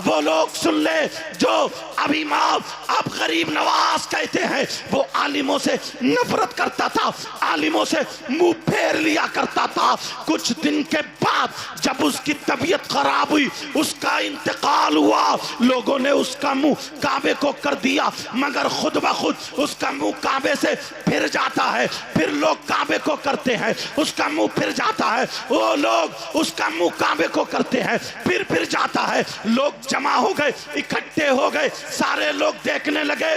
वो लोग सुन ले जो अब इमाम अब गरीब नवाज कहते हैं, वो आलिमों से नफरत करता था, आलिमों से मुंह फेर लिया करता था। कुछ दिन के बाद जब उसकी तबीयत खराब हुई, उसका इंतकाल हुआ, लोगों ने उसका मुंह काबे को कर दिया, मगर खुद ब खुद उसका मुंह काबे से फिर जाता है। फिर लोग काबे को करते हैं, उसका मुंह फिर जाता है, वो लोग उसका मुंह काबे को करते हैं, फिर जाता है। लोग जमा हो गए, इकट्ठे हो गए, सारे लोग देखने लगे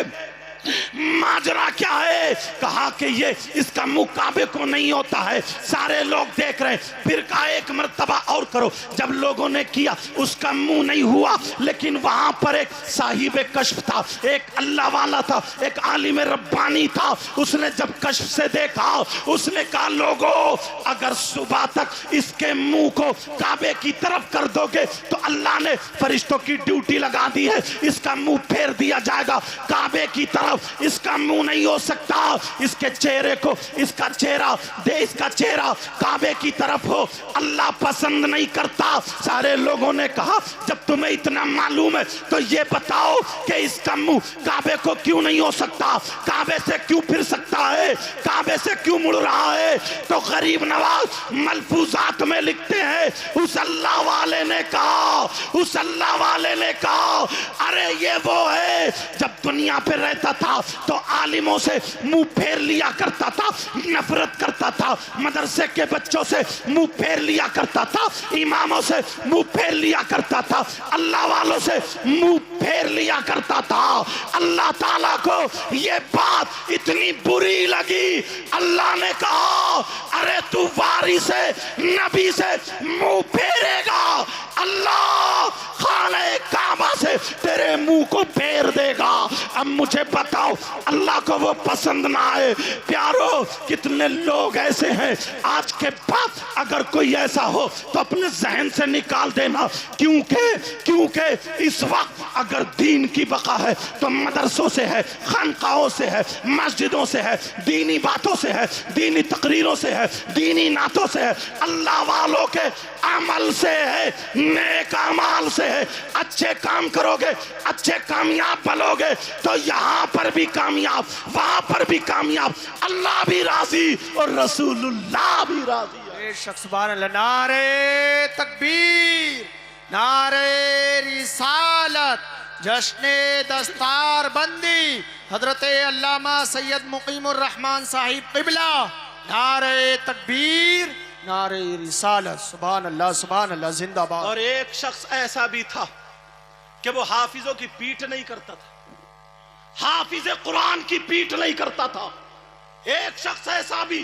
माजरा क्या है। कहा कि ये इसका मुंह काबे को नहीं होता है, सारे लोग देख रहे। फिर कहा एक मर्तबा और करो। जब लोगों ने किया उसका मुंह नहीं हुआ, लेकिन वहां पर एक साहिब कश्फ था, एक अल्लाह वाला था, एक आलिम रब्बानी था। उसने जब कश्फ से देखा, उसने कहा लोगों अगर सुबह तक इसके मुंह को काबे की तरफ कर दोगे तो अल्लाह ने फरिश्तों की ड्यूटी लगा दी है, इसका मुंह फेर दिया जाएगा काबे की तरफ। इसका मुंह नहीं हो सकता, इसके चेहरे को, इसका चेहरा दे, इसका चेहरा काबे की तरफ हो, अल्लाह पसंद नहीं करता। सारे लोगों ने कहा जब तुम्हें इतना मालूम है तो ये बताओ कि इसका मुंह काबे को क्यों नहीं हो सकता, काबे से क्यों फिर सकता है, काबे से क्यों मुड़ रहा है। तो गरीब नवाज मलफूजात में लिखते हैं उस अल्लाह वाले ने कहा, उस अल्लाह वाले ने कहा अरे ये वो है जब दुनिया पे रहता था तो आलिमों से मुंह फेर लिया करता था, नफरत करता था, मदरसे के बच्चों से मुंह फेर लिया करता था, इमामों से मुंह फेर लिया करता था, अल्लाह वालों से मुंह फेर लिया करता था। अल्लाह ताला को ये बात इतनी बुरी लगी, अल्लाह ने कहा अरे तू वारिस से नबी से मुंह फेरेगा, अल्लाह खाने काबा से तेरे मुंह को फेर देगा। अब मुझे बताओ अल्लाह को वो पसंद ना आए। प्यारो कितने लोग ऐसे हैं आज के बाद अगर कोई ऐसा हो तो अपने जहन से निकाल देना, क्योंकि इस वक्त अगर दीन की बका है तो मदरसों से है, खानकाहों से है, मस्जिदों से है, दीनी बातों से है, दीनी तकरीरों से है, दीनी नातों से है, अल्लाह वालों के अमल से है, नेक अमाल से है। अच्छे काम करोगे, अच्छे कामयाब बनोगे तो यहाँ पर भी कामयाब, वहां पर भी कामयाब, अल्लाह भी राजी और रसूलुल्लाह भी राजी। सुभान अल्लाह। नारे तकबीर, नारे रिसालत, जश्ने दस्तार बंदी हजरत अल्लामा सैयद मुकीमुर रहमान साहिब क़िबला। नारे तकबीर, नारे रिसालत। सुभान अल्लाह, सुभान अल्लाह, जिंदाबाद। और एक शख्स ऐसा भी था कि वो हाफिजों की पीठ नहीं करता था, हाफिज कुरान की पीठ नहीं करता था। एक शख्स ऐसा भी,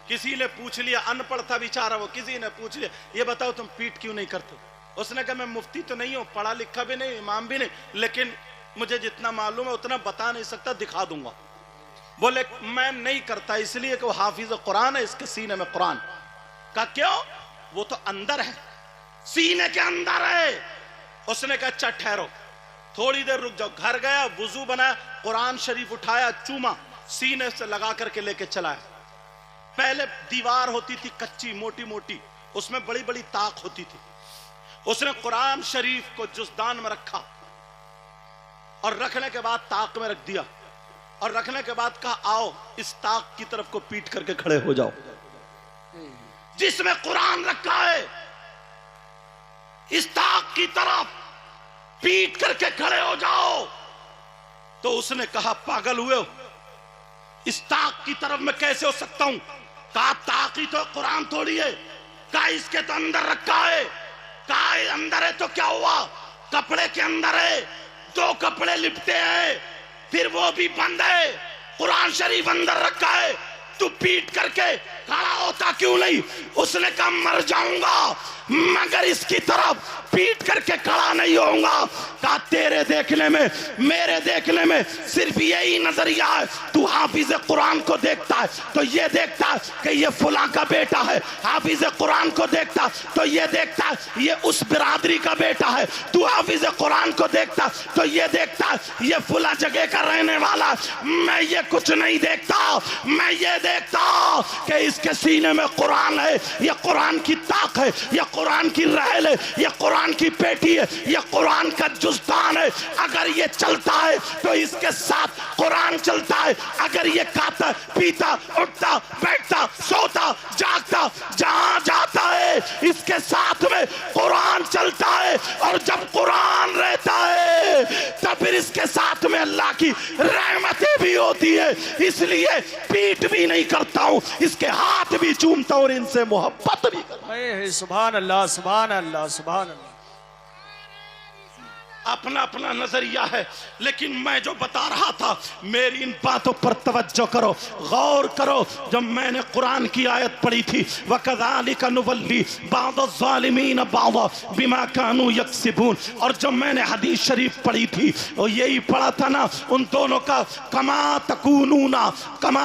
किसी ने पूछ लिया, अनपढ़ था बेचारा वो, किसी ने पूछ लिया ये बताओ तुम पीठ क्यों नहीं करते? उसने कहा मैं मुफ्ती तो नहीं हूं, पढ़ा लिखा भी नहीं, इमाम भी नहीं, लेकिन मुझे जितना मालूम है उतना बता नहीं सकता, दिखा दूंगा। बोले मैं नहीं करता इसलिए कि वो हाफिज कुरान है, इसके सीने में कुरान। का क्यों? वो तो अंदर है, सीने के अंदर है। उसने कहा अच्छा ठहरो, थोड़ी देर रुक जाओ। घर गया, वुजू बनाया, कुरान शरीफ उठाया, चूमा, सीने से लगा करके लेके चला। पहले दीवार होती थी कच्ची मोटी मोटी, उसमें बड़ी बड़ी ताक होती थी। उसने कुरान शरीफ को जुस्दान में रखा और रखने के बाद ताक में रख दिया और रखने के बाद कहा आओ इस ताक की तरफ को पीट करके खड़े हो जाओ जिसमें कुरान रखा है, इस ताक की तरफ पीट करके खड़े हो जाओ। तो उसने कहा पागल हुए हो, इस ताक की तरफ मैं कैसे हो सकता हूं? कहा ताक ही तो कुरान थोड़ी है, कहा इसके तो अंदर रखा है। कहा अंदर है तो क्या हुआ? कपड़े के अंदर है, दो कपड़े लिपटे हैं, फिर वो भी बंद है, कुरान शरीफ अंदर रखा है, तू पीट करके खड़ा होता क्यों नहीं? उसने कहा मर जाऊंगा मगर इसकी तरफ पीट करके खड़ा नहीं होऊंगा। कहा तेरे देखने में मेरे देखने में सिर्फ यही नजरिया है, तू हाफिज कुरान को देखता है तो ये देखता है कि ये फुला का बेटा है, हाफिज कुरान को देखता तो ये देखता है ये उस बिरादरी का बेटा है, तू हाफिज कुरान को देखता तो ये देखता है ये फुला जगह का रहने वाला। मैं ये कुछ नहीं देखता, मैं ये देखता कि इसके सीने में कुरान है, ये कुरान की ताक है, ये कुरान की रहल है, ये कुरान की पेटी है, ये कुरान का जुस्तान है। अगर ये चलता है तो इसके साथ कुरान चलता है। अगर ये खाता पीता उठता बैठता सोता जागता जहां जाता है इसके साथ में कुरान चलता है। और जब कुरान रहता है तब फिर इसके साथ में अल्लाह की रहमतें भी होती है। इसलिए पीठ भी नहीं करता हूं, इसके हाथ भी चूमता हूं और इनसे मोहब्बत भी करता हूं। सुभान अल्लाह, सुभान अल्लाह, सुभान अल्लाह। अपना अपना नजरिया है, लेकिन मैं जो बता रहा था मेरी इन बातों पर तवज्जो करो, गौर करो। जब मैंने कुरान की आयत पढ़ी थी वकज़ालिका नुवल्ली बाज़-ज़ालिमीन बाज़ बिमा कानू यक्सिबून, और जब मैंने हदीस शरीफ पढ़ी थी और यही पढ़ा था ना उन दोनों का कमा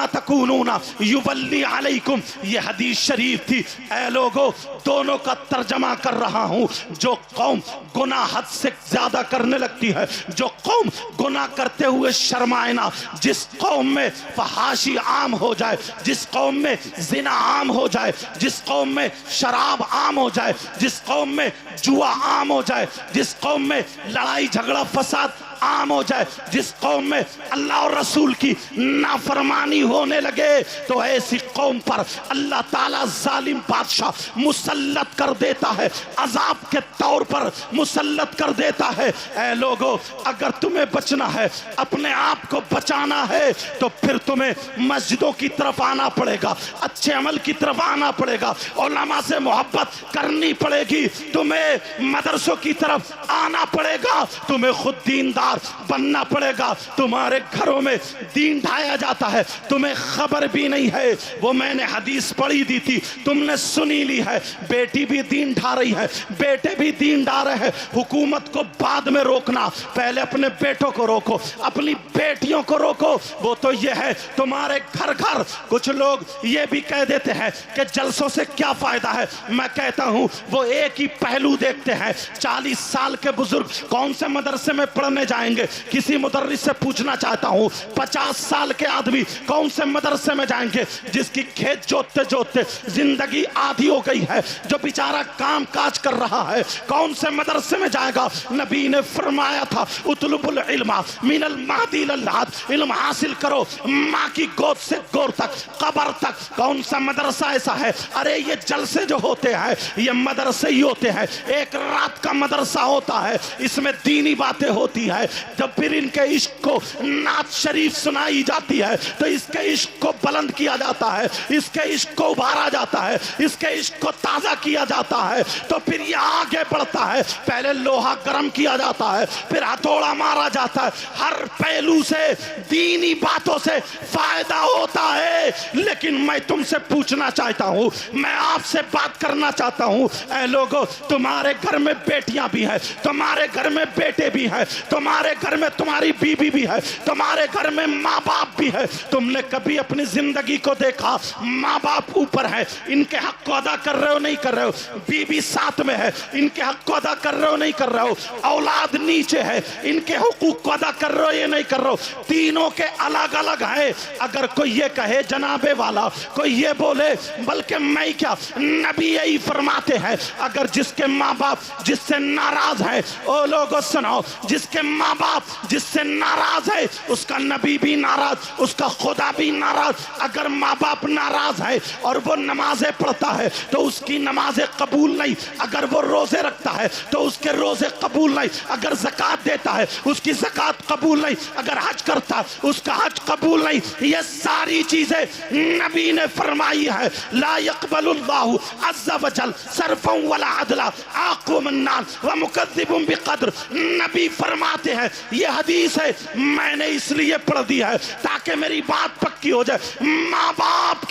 तकूनूना युवल्ली अलैकुम, ये हदीस शरीफ थी। ऐ लोगों, दोनों का तर्जमा कर रहा हूं। जो कौम गुनाह हद से ज्यादा करने लगती है, जो कौम गुनाह करते हुए शर्माए ना, जिस कौम में फहाशी आम हो जाए, जिस कौम में जिना आम हो जाए, जिस कौम में शराब आम हो जाए, जिस कौम में जुआ आम हो जाए, जिस कौम में लड़ाई झगड़ा फसाद आम हो जाए, जिस कौम में अल्लाह और रसूल की नाफरमानी होने लगे, तो ऐसी कौम पर अल्लाह ताला जालिम बादशाह मुसल्लत कर देता है, अजाब के तौर पर मुसल्लत कर देता है। ऐ लोगों, अगर तुम्हें बचना है, अपने आप को बचाना है, तो फिर तुम्हें मस्जिदों की तरफ आना पड़ेगा, अच्छे अमल की तरफ आना पड़ेगा, उलमा से मोहब्बत करनी पड़ेगी, तुम्हें मदरसों की तरफ आना पड़ेगा, तुम्हें खुद दीनदार बनना पड़ेगा। तुम्हारे घरों में दीन ढाया जाता है, तुम्हें खबर भी नहीं है। वो मैंने हदीस पढ़ी दी थी, तुमने सुनी ली है। बेटी भी दीन ढा रही है, बेटे भी दीन ढा रहे हैं। हुकूमत को बाद में रोकना, पहले अपने बेटों को रोको, अपनी बेटियों को रोको। वो तो ये है तुम्हारे घर घर। कुछ लोग ये भी कह देते हैं कि जलसों से क्या फायदा है। मैं कहता हूं वो एक ही पहलू देखते हैं। 40 साल के बुजुर्ग कौन से मदरसे में पढ़ने जाएंगे? किसी मुदर्रिस से पूछना चाहता हूं। 50 साल के आदमी कौन से मदरसे में जाएंगे? जिसकी खेत जोतते जोतते जिंदगी आधी हो गई है, जो बेचारा काम काज कर रहा है, कौन से मदरसे में जाएगा? नबी ने फरमाया था उतलुबुल इल्मा मिनल महदी इलल लहद, इल्म हासिल करो माँ की गोद से गोर तक, कब्र तक। कौन सा मदरसा ऐसा है? अरे ये जलसे जो होते हैं ये मदरसे ही होते हैं। एक रात का मदरसा होता है, इसमें दीनी बातें होती है, जब फिर इनके इश्क को नात शरीफ सुनाई जाती है तो इसके इश्क को बुलंद किया जाता है, इसके इश्क को उभारा जाता है, इसके इश्क को ताजा किया जाता है, तो फिर ये आगे बढ़ता है। पहले लोहा गर्म किया जाता है, फिर हथौड़ा मारा जाता है। हर पहलू से दीनी बातों से फायदा होता है। लेकिन मैं तुमसे पूछना चाहता हूं, मैं आपसे बात करना चाहता हूं, ऐ लोगों, तुम्हारे घर में बेटियां भी हैं, तुम्हारे घर में बेटे भी हैं, तुम्हारे घर में तुम्हारी बीबी भी है, तुम्हारे घर में माँ बाप भी है। तुमने कभी अपनी जिंदगी को देखा माँ बाप ऊपर है, इनके हक को अदा कर रहे हो नहीं कर रहे हो, बीबी साथ में है, इनके हक को अदा कर रहे हो नहीं कर रहे हो, औलाद नीचे है, इनके हुकूक को अदा कर रहे हो ये नहीं कर रहे हो, तीनों के अलग अलग है। अगर कोई ये कहे जनाबे वाला, कोई ये बोले, बल्कि मैं क्या, नबी यही फरमाते हैं, अगर जिसके माँ बाप जिससे नाराज है, ओ लोगों सुनो, जिसके माँ बाप जिससे नाराज है उसका नबी भी नाराज, उसका खुदा भी नाराज। अगर माँ बाप नाराज है और वो नमाजें पढ़ता है तो उसकी नमाजें कबूल नहीं, अगर वो रोजे रखता है तो उसके रोजे कबूल नहीं, अगर ज़कात देता है उसकी ज़कात कबूल नहीं, अगर हज करता है उसका हज कबूल नहीं। ये सारी चीजें नबी ने फरमाई है। ला यक़बलुल्लाहु अज़्ज़ा वजल सरफ़न वला अदला आक़ुमन्नान व मुकज़्ज़िबुन बिक़द्र। नबी फरमाते हैं, ये हदीस है, मैंने इसलिए पढ़ दी है ताकि मेरी बात पक्की हो जाए। माँ बाप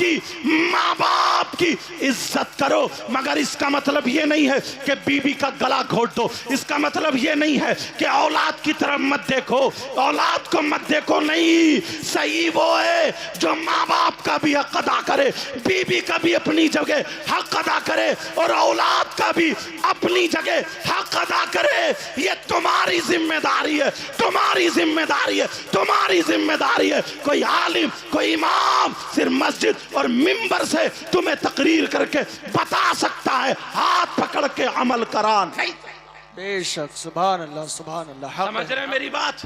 की इज्जत करो, मगर इसका मतलब ये नहीं है कि बीबी का गला घोट दो, इसका मतलब ये नहीं है कि औलाद की तरफ मत देखो, औलाद को मत देखो, नहीं। सही वो है जो माँ बाप का भी हक अदा करे, बीबी का भी अपनी जगह हक अदा करे और औलाद का भी अपनी जगह हक अदा करे। ये तुम्हारी जिम्मेदारी है, तुम्हारी जिम्मेदारी है, तुम्हारी जिम्मेदारी है। कोई आलिम, कोई इमाम सिर्फ मस्जिद और मिंबर से तुम्हें तकरीर करके बता सकता है, हाथ पकड़ के अमल करा नहीं। बेशक, सुभान अल्लाह, सुभान अल्लाह। समझ रहे हैं मेरी बात?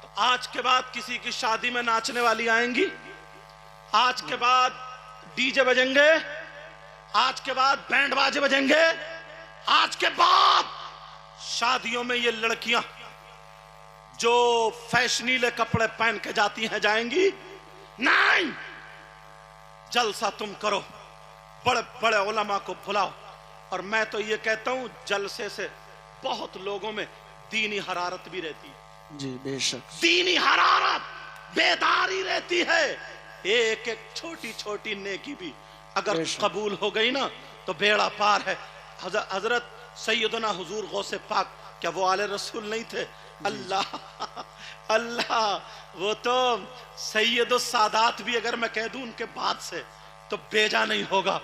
तो आज के बाद किसी की शादी में नाचने वाली आएंगी, आज के बाद डीजे बजेंगे, आज के बाद बैंड बाजे बजेंगे, आज के बाद शादियों में ये लड़कियां जो फैशनीले कपड़े पहन के जाती हैं जाएंगी नहीं। जलसा तुम करो, बड़े बड़े उलमा को बुलाओ, और मैं तो ये कहता हूं जलसे से बहुत लोगों में दीनी हरारत भी रहती है। जी बेशक, दीनी हरारत, बेदारी रहती है। एक एक छोटी छोटी नेकी भी अगर कबूल हो गई ना तो बेड़ा पार है। हजरत सैयदना हुजूर गौसे पाक, क्या वो आले रसूल नहीं थे? अल्लाह अल्लाह, वो तो सैयद सादात भी अगर मैं कह दूं उनके बाद से तो बेजा नहीं होगा।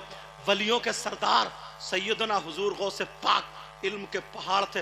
वलियों के सरदार सैयदना हुजूर गौसे पाक इल्म के पहाड़ थे,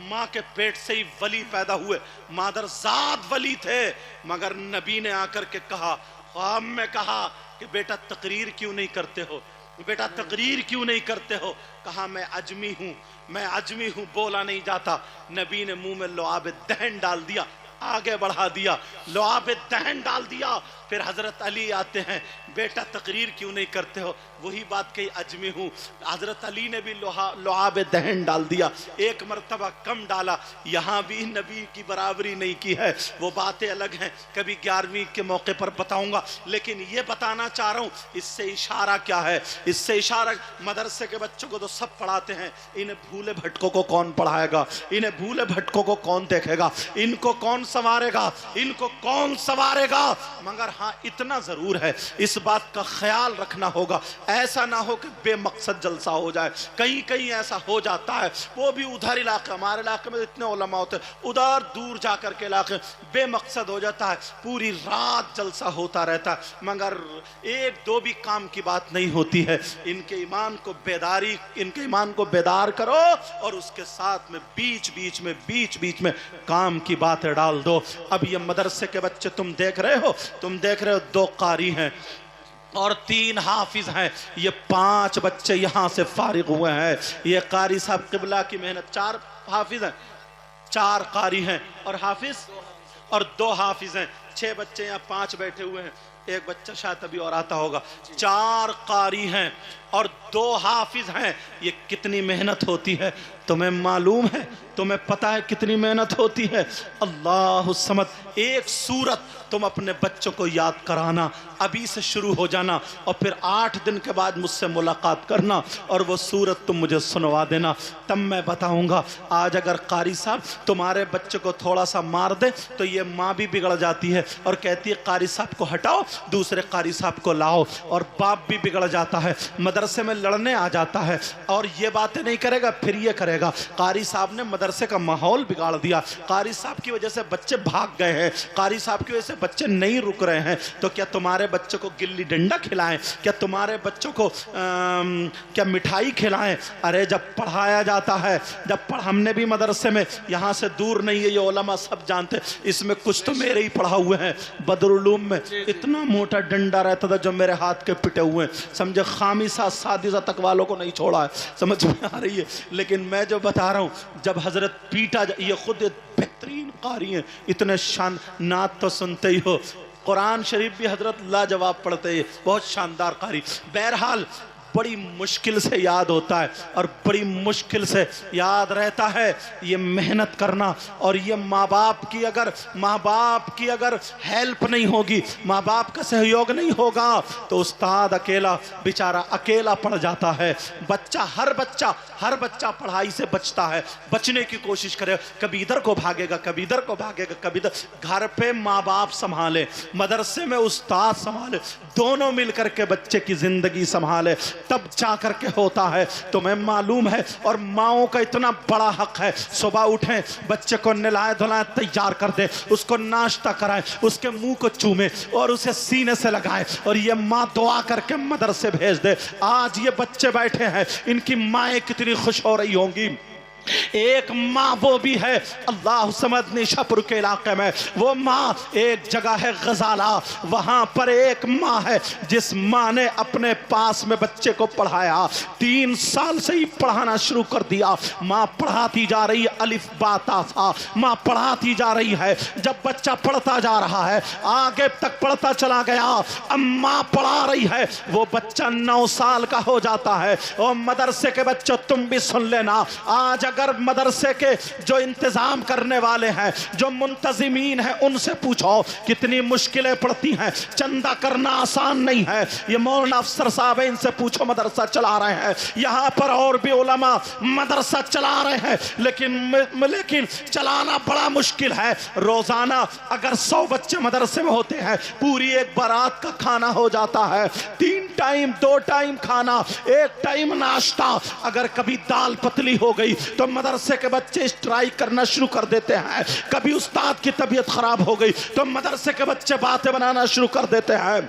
माँ के पेट से ही वली पैदा हुए, मादरजाद वली थे। मगर नबी ने आकर के कहा, ख्वाब में कहा कि बेटा तकरीर क्यों नहीं करते हो, बेटा तकरीर क्यों नहीं करते हो? कहा मैं अजमी हूं, मैं अजमी हूं, बोला नहीं जाता। नबी ने मुंह में लुआब दहन डाल दिया, आगे बढ़ा दिया, लुआब दहन डाल दिया। फिर हजरत अली आते हैं, बेटा तकरीर क्यों नहीं करते हो? वही बात कही, अजमी हूं। हजरत अली ने भी लुआब दहन डाल दिया, एक मर्तबा कम डाला। यहां भी नबी की बराबरी नहीं की है। वो बातें अलग हैं, कभी 11वीं के मौके पर बताऊंगा। लेकिन ये बताना चाह रहा हूं, इससे इशारा क्या है? इससे इशारा, मदरसे के बच्चों को तो सब पढ़ाते हैं, इन्हें भूले भटकों को कौन पढ़ाएगा? इन्हें भूले भटकों को कौन देखेगा? इनको कौन संवारेगा? इनको कौन संवारेगा? मगर हाँ, इतना जरूर है, इस बात का ख्याल रखना होगा, ऐसा ना हो कि बेमकसद जलसा हो जाए। कहीं कहीं ऐसा हो जाता है, वो भी उधर इलाके, हमारे इलाके में इतने उलमा होते हैं, उधर दूर जाकर के इलाके बेमकसद हो जाता है, पूरी रात जलसा होता रहता है, मगर एक दो भी काम की बात नहीं होती है। इनके ईमान को बेदारी, इनके ईमान को बेदार करो और उसके साथ में बीच बीच में काम की बातें डाल दो। अब ये मदरसे के बच्चे तुम देख रहे हो, 2 कारी हैं और 3 हाफिज हैं। ये 5 बच्चे यहाँ से फारिग हुए हैं। ये कारी साहब किबला की मेहनत, 4 हाफिज हैं, 4 कारी हैं और हाफिज और 2 हाफिज हैं। 6 बच्चे यहाँ, 5 बैठे हुए हैं, एक बच्चा शायद अभी और आता होगा। 4 कारी हैं और 2 हाफिज हैं। ये कितनी मेहनत होती है तुम्हें मालूम है? तुम्हें पता है कितनी मेहनत होती है। अल्लाह समद, एक सूरत तुम अपने बच्चों को याद कराना, अभी से शुरू हो जाना और फिर 8 दिन के बाद मुझसे मुलाकात करना और वो सूरत तुम मुझे सुनवा देना, तब मैं बताऊंगा। आज अगर कारी साहब तुम्हारे बच्चे को थोड़ा सा मार दे तो ये माँ भी बिगड़ जाती है और कहती है कारी साहब को हटाओ, दूसरे कारी साहब को लाओ, और बाप भी बिगड़ जाता है, मदरसे में लड़ने आ जाता है और ये बातें नहीं करेगा फिर ये करेगा। कारी साहब ने मदरसे का माहौल बिगाड़ दिया, कारी साहब की वजह से बच्चे भाग गए हैं, कारी साहब की वजह से बच्चे नहीं रुक रहे हैं। तो क्या तुम्हारे बच्चों को गिल्ली डंडा खिलाएं? क्या तुम्हारे बच्चों को क्या मिठाई खिलाएं? अरे जब पढ़ाया जाता है, हमने भी मदरसे में, यहाँ से दूर नहीं है, ये उलमा सब जानते, इसमें कुछ तो मेरे ही पढ़ा हुए हैं, बदरुलूम में इतना मोटा डंडा रहता था जो मेरे हाथ के पिटे हुए हैं, समझे, खामिसा सादिसा तक वालों को नहीं छोड़ा है, समझ में आ रही है। लेकिन मैं जो बता रहा हूँ, जब हजरत पीटा, ये खुद बेहतरीन कारी हैं, इतने शान, नात तो सुनते ही हो, कुरान शरीफ भी हजरत लाजवाब पढ़ते हैं, बहुत शानदार कारी। बहरहाल बड़ी मुश्किल से याद होता है और बड़ी मुश्किल से याद रहता है। ये मेहनत करना और ये माँ बाप की अगर हेल्प नहीं होगी, माँ बाप का सहयोग नहीं होगा तो उस्ताद अकेला, बेचारा अकेला पड़ जाता है। हर बच्चा पढ़ाई से बचता है, बचने की कोशिश करे, कभी इधर को भागेगा, कभी इधर को भागेगा, कभी इधर। घर पे माँ बाप संभाले, मदरसे में उस्ताद संभाले, दोनों मिलकर के बच्चे की जिंदगी संभाले, तब जा करके होता है। तुम्हें मालूम है, और माओं का इतना बड़ा हक है, सुबह उठें, बच्चे को नहलाए धुलाए तैयार कर दे, उसको नाश्ता कराएं, उसके मुंह को चूमे और उसे सीने से लगाएं, और ये माँ दुआ करके मदरसे भेज दे। आज ये बच्चे बैठे हैं, इनकी माएँ कितनी खुश हो रही होंगी। एक माँ वो भी है, अल्लाह समद, निशापुर के इलाके में वो माँ, एक जगह है गजाला, वहां पर एक माँ है जिस माँ ने अपने पास में बच्चे को पढ़ाया, 3 साल से ही पढ़ाना शुरू कर दिया। माँ पढ़ाती जा रही है, अलिफ बा ता सा, माँ पढ़ाती जा रही है। जब बच्चा पढ़ता जा रहा है, आगे तक पढ़ता चला गया, अब माँ पढ़ा रही है, वो बच्चा 9 साल का हो जाता है। और मदरसे के बच्चों, तुम भी सुन लेना, आज अगर मदरसे के जो इंतजाम करने वाले हैं, जो मुंतजिमीन हैं, उनसे पूछो कितनी मुश्किलें पड़ती हैं, चंदा करना आसान नहीं है। ये मौलाना अफसर साहब है, इनसे पूछो, मदरसा चला रहे हैं, यहाँ पर और भी उलमा मदरसा चला रहे हैं, लेकिन चलाना बड़ा मुश्किल है। रोजाना अगर 100 बच्चे मदरसे में होते हैं, पूरी एक बारात का खाना हो जाता है, 3 टाइम 2 टाइम खाना, 1 टाइम नाश्ता। अगर कभी दाल पतली हो गई तो मदरसे के बच्चे स्ट्राइक करना शुरू कर देते हैं। कभी उस्ताद की तबीयत खराब हो गई तो मदरसे के बच्चे बातें बनाना शुरू कर देते हैं।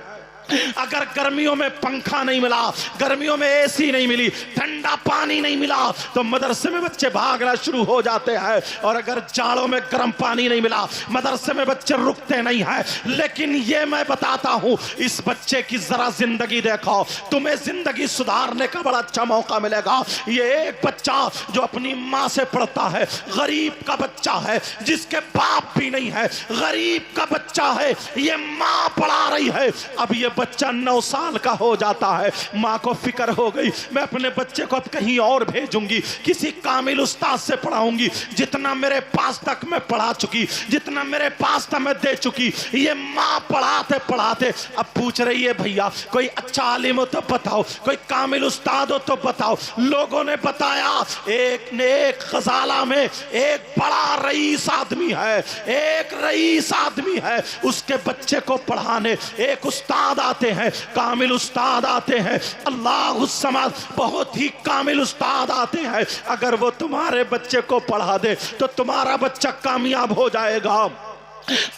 अगर गर्मियों में पंखा नहीं मिला, गर्मियों में एसी नहीं मिली, ठंडा पानी नहीं मिला, तो मदरसे में बच्चे भागना शुरू हो जाते हैं। और अगर जाड़ों में गर्म पानी नहीं मिला, मदरसे में बच्चे रुकते नहीं हैं। लेकिन ये मैं बताता हूं, इस बच्चे की जरा जिंदगी देखो, तुम्हें जिंदगी सुधारने का बड़ा अच्छा मौका मिलेगा। ये एक बच्चा जो अपनी माँ से पढ़ता है, गरीब का बच्चा है, जिसके बाप भी नहीं है, गरीब का बच्चा है, ये माँ पढ़ा रही है। अब ये बच्चा 9 साल का हो जाता है, माँ को फिक्र हो गई, मैं अपने बच्चे को अब कहीं और भेजूंगी, किसी कामिल उस्ताद से पढ़ाऊंगी, जितना मेरे पास तक मैं पढ़ा चुकी, जितना मेरे पास तक मैं दे चुकी। ये माँ पढ़ाते पढ़ाते अब पूछ रही है, भैया कोई अच्छा आलिम हो तो बताओ, कोई कामिल उस्ताद हो तो बताओ। लोगों ने बताया, एक गजाला में एक बड़ा रईस आदमी है, एक रईस आदमी है, उसके बच्चे को पढ़ाने एक उस्ताद आते हैं, कामिल उस्ताद आते हैं, अल्लाह समद, बहुत ही कामिल उस्ताद आते हैं। अगर वो तुम्हारे बच्चे को पढ़ा दे तो तुम्हारा बच्चा कामयाब हो जाएगा।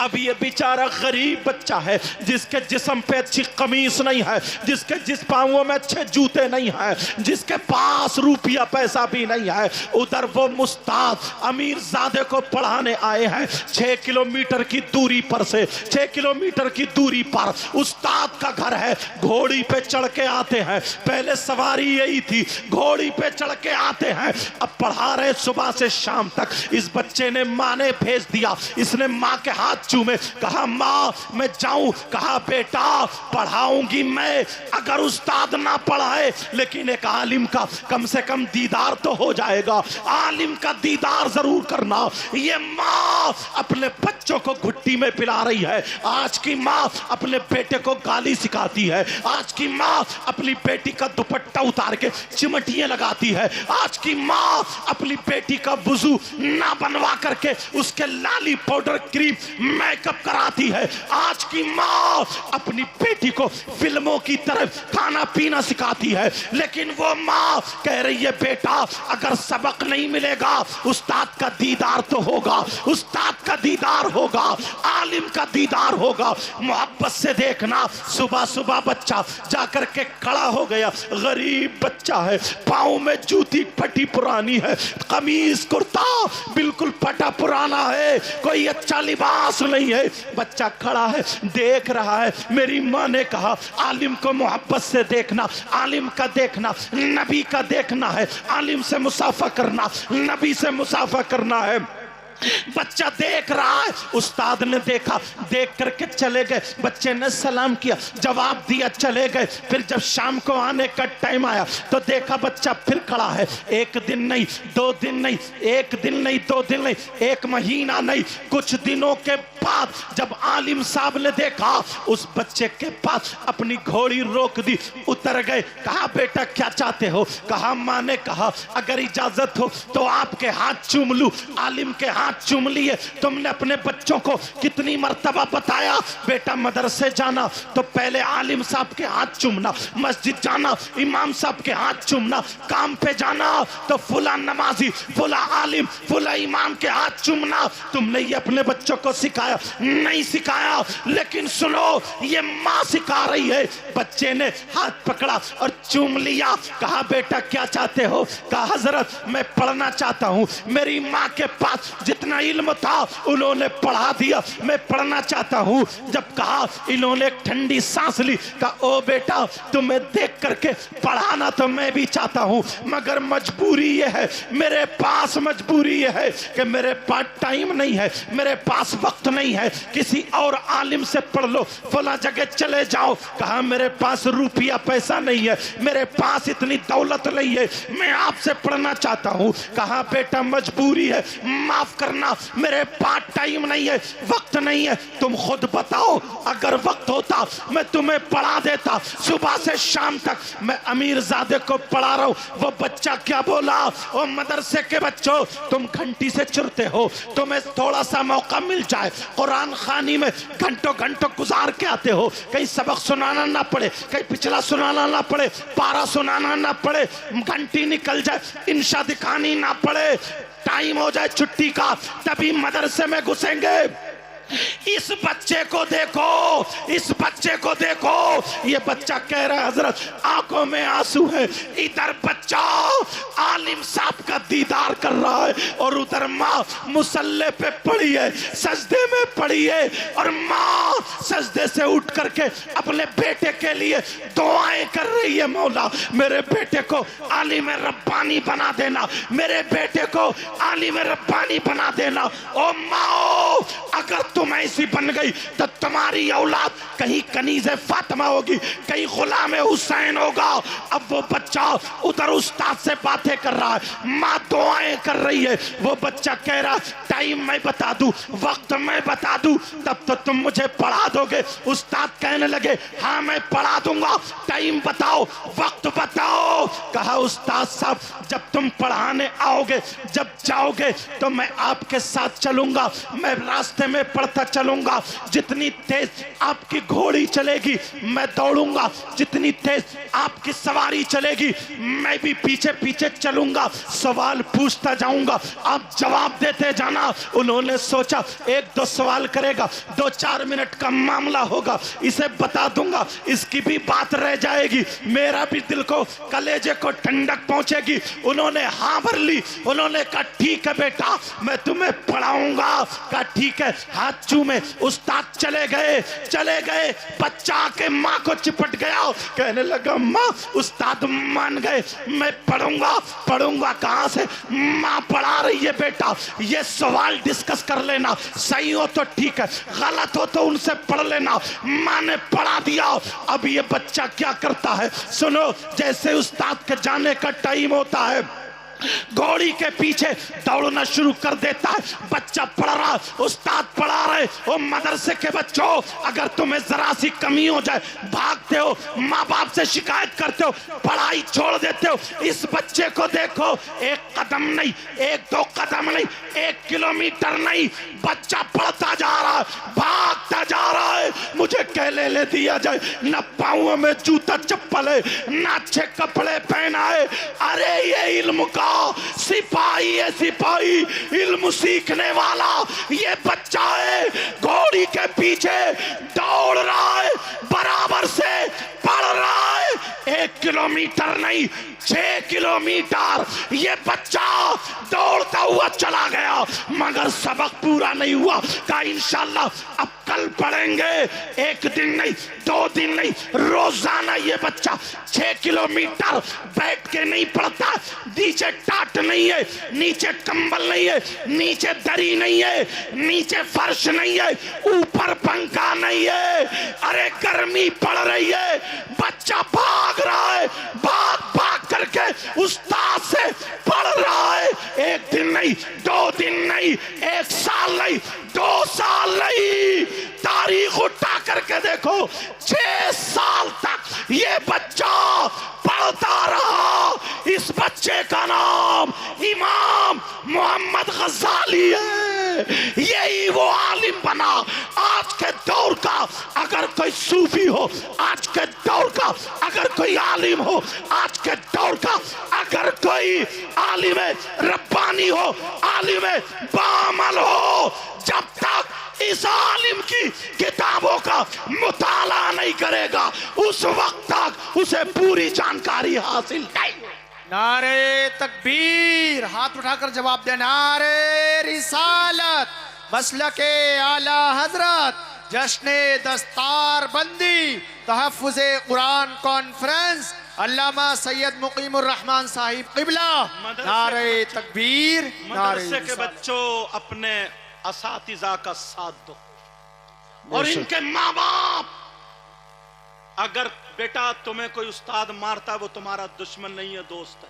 अब ये बेचारा गरीब बच्चा है, जिसके जिस्म पे अच्छी कमीज नहीं है, जिसके जिस पांवों में अच्छे जूते नहीं है, जिसके पास रुपया पैसा भी नहीं है, उधर वो मुस्ताद अमीर ज़ादे को पढ़ाने आए हैं। 6 किलोमीटर की दूरी पर से, 6 किलोमीटर की दूरी पर उस्ताद का घर है। घोड़ी पे चढ़ के आते हैं, पहले सवारी यही थी, घोड़ी पे चढ़ के आते हैं। अब पढ़ा रहे सुबह से शाम तक। इस बच्चे ने माँ ने भेज दिया, इसने माँ के हाथ चूमे, कहा माँ मैं जाऊं, कहा बेटा पढ़ाऊंगी मैं, अगर उस्ताद ना पढ़ाए लेकिन एक आलिम का कम से कम दीदार तो हो जाएगा, आलिम का दीदार जरूर करना। ये माँ अपने बच्चों को घुट्टी में पिला रही है, आज की माँ अपने बेटे को गाली सिखाती है, आज की माँ अपनी बेटी का दुपट्टा उतार के चिमटियां लगाती है, आज की माँ अपनी बेटी का वुजू ना बनवा करके उसके लाली पाउडर क्रीम मेकअप कराती है, आज की माँ अपनी बेटी को फिल्मों की तरफ खाना पीना सिखाती है। लेकिन वो माँ कह रही है बेटा अगर सबक नहीं मिलेगा उस्ताद का दीदार तो होगा, उस्ताद का दीदार होगा, आलिम का दीदार होगा। मोहब्बत से देखना, सुबह सुबह बच्चा जाकर के खड़ा हो गया, गरीब बच्चा है, पाँव में जूती फटी पुरानी है, कमीज कुर्ता बिल्कुल फटा पुराना है, कोई अच्छा लिबास नहीं है, बच्चा खड़ा है देख रहा है। मेरी माँ ने कहा आलिम को मोहब्बत से देखना, आलिम का देखना, नबी का देखना है, आलिम से मुसाफा करना, नबी से मुसाफा करना है। बच्चा देख रहा है, उस्ताद ने देखा, देख करके चले गए, बच्चे ने सलाम किया, जवाब दिया, चले गए। फिर जब शाम को आने का टाइम आया तो देखा बच्चा फिर खड़ा है, एक दिन नहीं, दो दिन नहीं, एक दिन नहीं, दो दिन नहीं, एक महीना नहीं, कुछ दिनों के बाद जब आलिम साहब ने देखा उस बच्चे के पास अपनी घोड़ी रोक दी, उतर गए, कहा बेटा क्या चाहते हो, कहा माँ ने कहा अगर इजाजत हो तो आपके हाथ चूम लूं। आलिम के हाथ चूम लिए। तुमने अपने बच्चों को कितनी मर्तबा बताया बेटा मदरसे जाना तो पहले आलिम साहब के हाथ चूमना, मस्जिद जाना इमाम साहब के हाथ चूमना, काम पे जाना तो फुला नमाजी, फुला आलिम, फुला इमाम के हाथ चूमना। तुमने ये अपने बच्चों को सिखाया नहीं? सिखाया। लेकिन सुनो, ये माँ सिखा रही है। बच्चे ने हाथ पकड़ा और चूम लिया। कहा बेटा क्या चाहते हो? कहा हजरत मैं पढ़ना चाहता हूँ। मेरी माँ के पास जितना इल्म था उन्होंने पढ़ा दिया, मैं पढ़ना चाहता हूँ। जब कहा इन्होंने एक ठंडी सांस ली। कहा ओ बेटा तुम्हें देख करके पढ़ाना तो मैं भी चाहता हूँ, मगर मजबूरी ये है, मेरे पास मजबूरी ये है कि मेरे पास टाइम नहीं है, मेरे पास वक्त नहीं है, किसी और आलिम से पढ़ लो, फला जगह चले जाओ। कहा मेरे पास रुपया पैसा नहीं है, मेरे पास इतनी दौलत नहीं है, मैं आपसे पढ़ना चाहता हूँ। कहा बेटा मजबूरी है, माफ करना, मेरे पास टाइम नहीं है, वक्त नहीं है। तुम खुद बताओ, अगर वक्त होता मैं तुम्हें पढ़ा देता सुबह से शाम तक। मैं अमीरजादे को पढ़ा रहा हूँ। वो बच्चा क्या बोला? ओ मदरसे के बच्चों, तुम घंटी से चुरते हो, तुम्हें थोड़ा सा मौका मिल जाए कुरान खानी में घंटों घंटों गुजार के आते हो, कहीं सबक सुनाना ना पड़े, कहीं पिछला सुनाना ना पड़े, पारा सुनाना ना पड़े, घंटी निकल जाए इंशा दिखानी ना पड़े, टाइम हो जाए छुट्टी का तभी मदरसे में घुसेंगे। इस बच्चे को देखो, इस बच्चे को देखो। ये बच्चा कह रहा है हजरत आंखों में आंसू है। इधर बच्चा आलिम साहब का दीदार कर रहा है और उधर माँ मुसल्ले पे पड़ी है, सजदे में पड़ी है, और माँ सजदे से उठ करके अपने बेटे के लिए दुआएं कर रही है। मौला मेरे बेटे को आलिम रब्बानी बना देना, मेरे बेटे को आलिम रब्बानी बना देना। ओ माँ अगर तुम ऐसी बन गई तो तुम्हारी औलाद कहीं कनीज़े फातिमा होगी, कहीं गुलाम हुसैन होगा। अब वो बच्चा उधर उस्ताद से बातें कर रहा है, माँ दुआएं कर रही है। वो बच्चा कह रहा टाइम मैं बता दूं, वक्त मैं बता दूं, तब तो तुम मुझे पढ़ा दोगे। उस्ताद कहने लगे हाँ मैं पढ़ा दूंगा, टाइम बताओ, वक्त बताओ। कहा उस्ताद साहब जब तुम पढ़ाने आओगे, जब जाओगे तो मैं आपके साथ चलूंगा, मैं रास्ते में पढ़ता चलूंगा। जितनी तेज आपकी घोड़ी चलेगी मैं दौड़ूंगा, जितनी तेज आपकी सवारी चलेगी मैं भी पीछे पीछे चलूंगा, सवाल पूछता जाऊंगा, आप जवाब देते जाना। उन्होंने सोचा एक दो सवाल करेगा, 2-4 मिनट का मामला होगा, इसे बता दूंगा, इसकी भी बात रह जाएगी, मेरा भी दिल को कलेजे को ठंडक पहुंचेगी। उन्होंने हाँ भर ली। उन्होंने कहा ठीक है बेटा मैं तुम्हें पढ़ाऊंगा। कहा ठीक है, हाथ छाछू में उस्ताद चले गए। बच्चा के माँ को चिपट गया, कहने लगा माँ उस्ताद मान गए, मैं पढ़ूंगा कहाँ से? माँ पढ़ा रही है बेटा, ये सवाल डिस्कस कर लेना, सही हो तो ठीक है, गलत हो तो उनसे पढ़ लेना। माँ ने पढ़ा दिया। अब ये बच्चा क्या करता है सुनो, जैसे उस्ताद के जाने का टाइम होता है घोड़ी के पीछे दौड़ना शुरू कर देता है। बच्चा पढ़ रहा, उस्ताद पढ़ा रहे। ओ मदरसे के बच्चों, अगर तुम्हें जरा सी कमी हो जाए भागते हो, माँ बाप से शिकायत करते हो, पढ़ाई छोड़ देते हो। इस बच्चे को देखो, एक कदम नहीं, एक दो कदम नहीं, 1 किलोमीटर नहीं, बच्चा पढ़ता जा रहा है, भागता जा रहा है। मुझे कहले ले दिया जाए, न पाँव में जूता चप्पल है, न अच्छे कपड़े पहना है। अरे ये इल्म का सिपाही है, सिपाही, इल्म सीखने वाला ये बच्चा है। घोड़ी के पीछे दौड़ रहा है, बराबर से पढ़ रहा है। 1 किलोमीटर नहीं, 6 किलोमीटर ये बच्चा दौड़ता हुआ चला गया, मगर सबक पूरा नहीं हुआ। कहा इंशाल्लाह अब कल पढ़ेंगे। 1 दिन नहीं, 2 दिन नहीं, रोजाना ये बच्चा 6 किलोमीटर बैठ के नहीं पढ़ता। नीचे टाट नहीं है, नीचे कंबल नहीं है, नीचे दरी नहीं है, नीचे फर्श नहीं है, ऊपर पंखा नहीं है। अरे गर्मी पड़ रही है, बच्चा भाग रहा है, भाग करके उस्ताद से पढ़ रहा है। 1 दिन नहीं, 2 दिन नहीं, 1 साल नहीं, 2 साल नहीं, तारीख उठा करके देखो, 6 साल तक ये बच्चा पढ़ता रहा। इस बच्चे का नाम इमाम मोहम्मद गजाली है। यही वो आलिम बना। आज के दौर का अगर कोई सूफी हो, आज के दौर का अगर कोई आलिम हो, आज के दौर का अगर कोई आलिम रब्बानी हो, आलिम बामल हो, जब तक इस आलिम की किताबों का मुताला नहीं करेगा, उस वक्त तक उसे पूरी जानकारी हासिल नहीं। नारे तकबीर, हाथ उठाकर जवाब दे। नारे रिसालत, मसलके आला हजरत, जश्ने दस्तार बंदी, तहफ्फुज़े कुरान कॉन्फ्रेंस, अल्लामा सैयद मुकीमुर रहमान साहिब किबला। नारे तकबीर, नारे मदरसे के बच्चों अपने असातिज़ा का साथ दो, और इनके माँ बाप। अगर बेटा तुम्हें कोई उस्ताद मारता, वो तुम्हारा दुश्मन नहीं है, दोस्त है।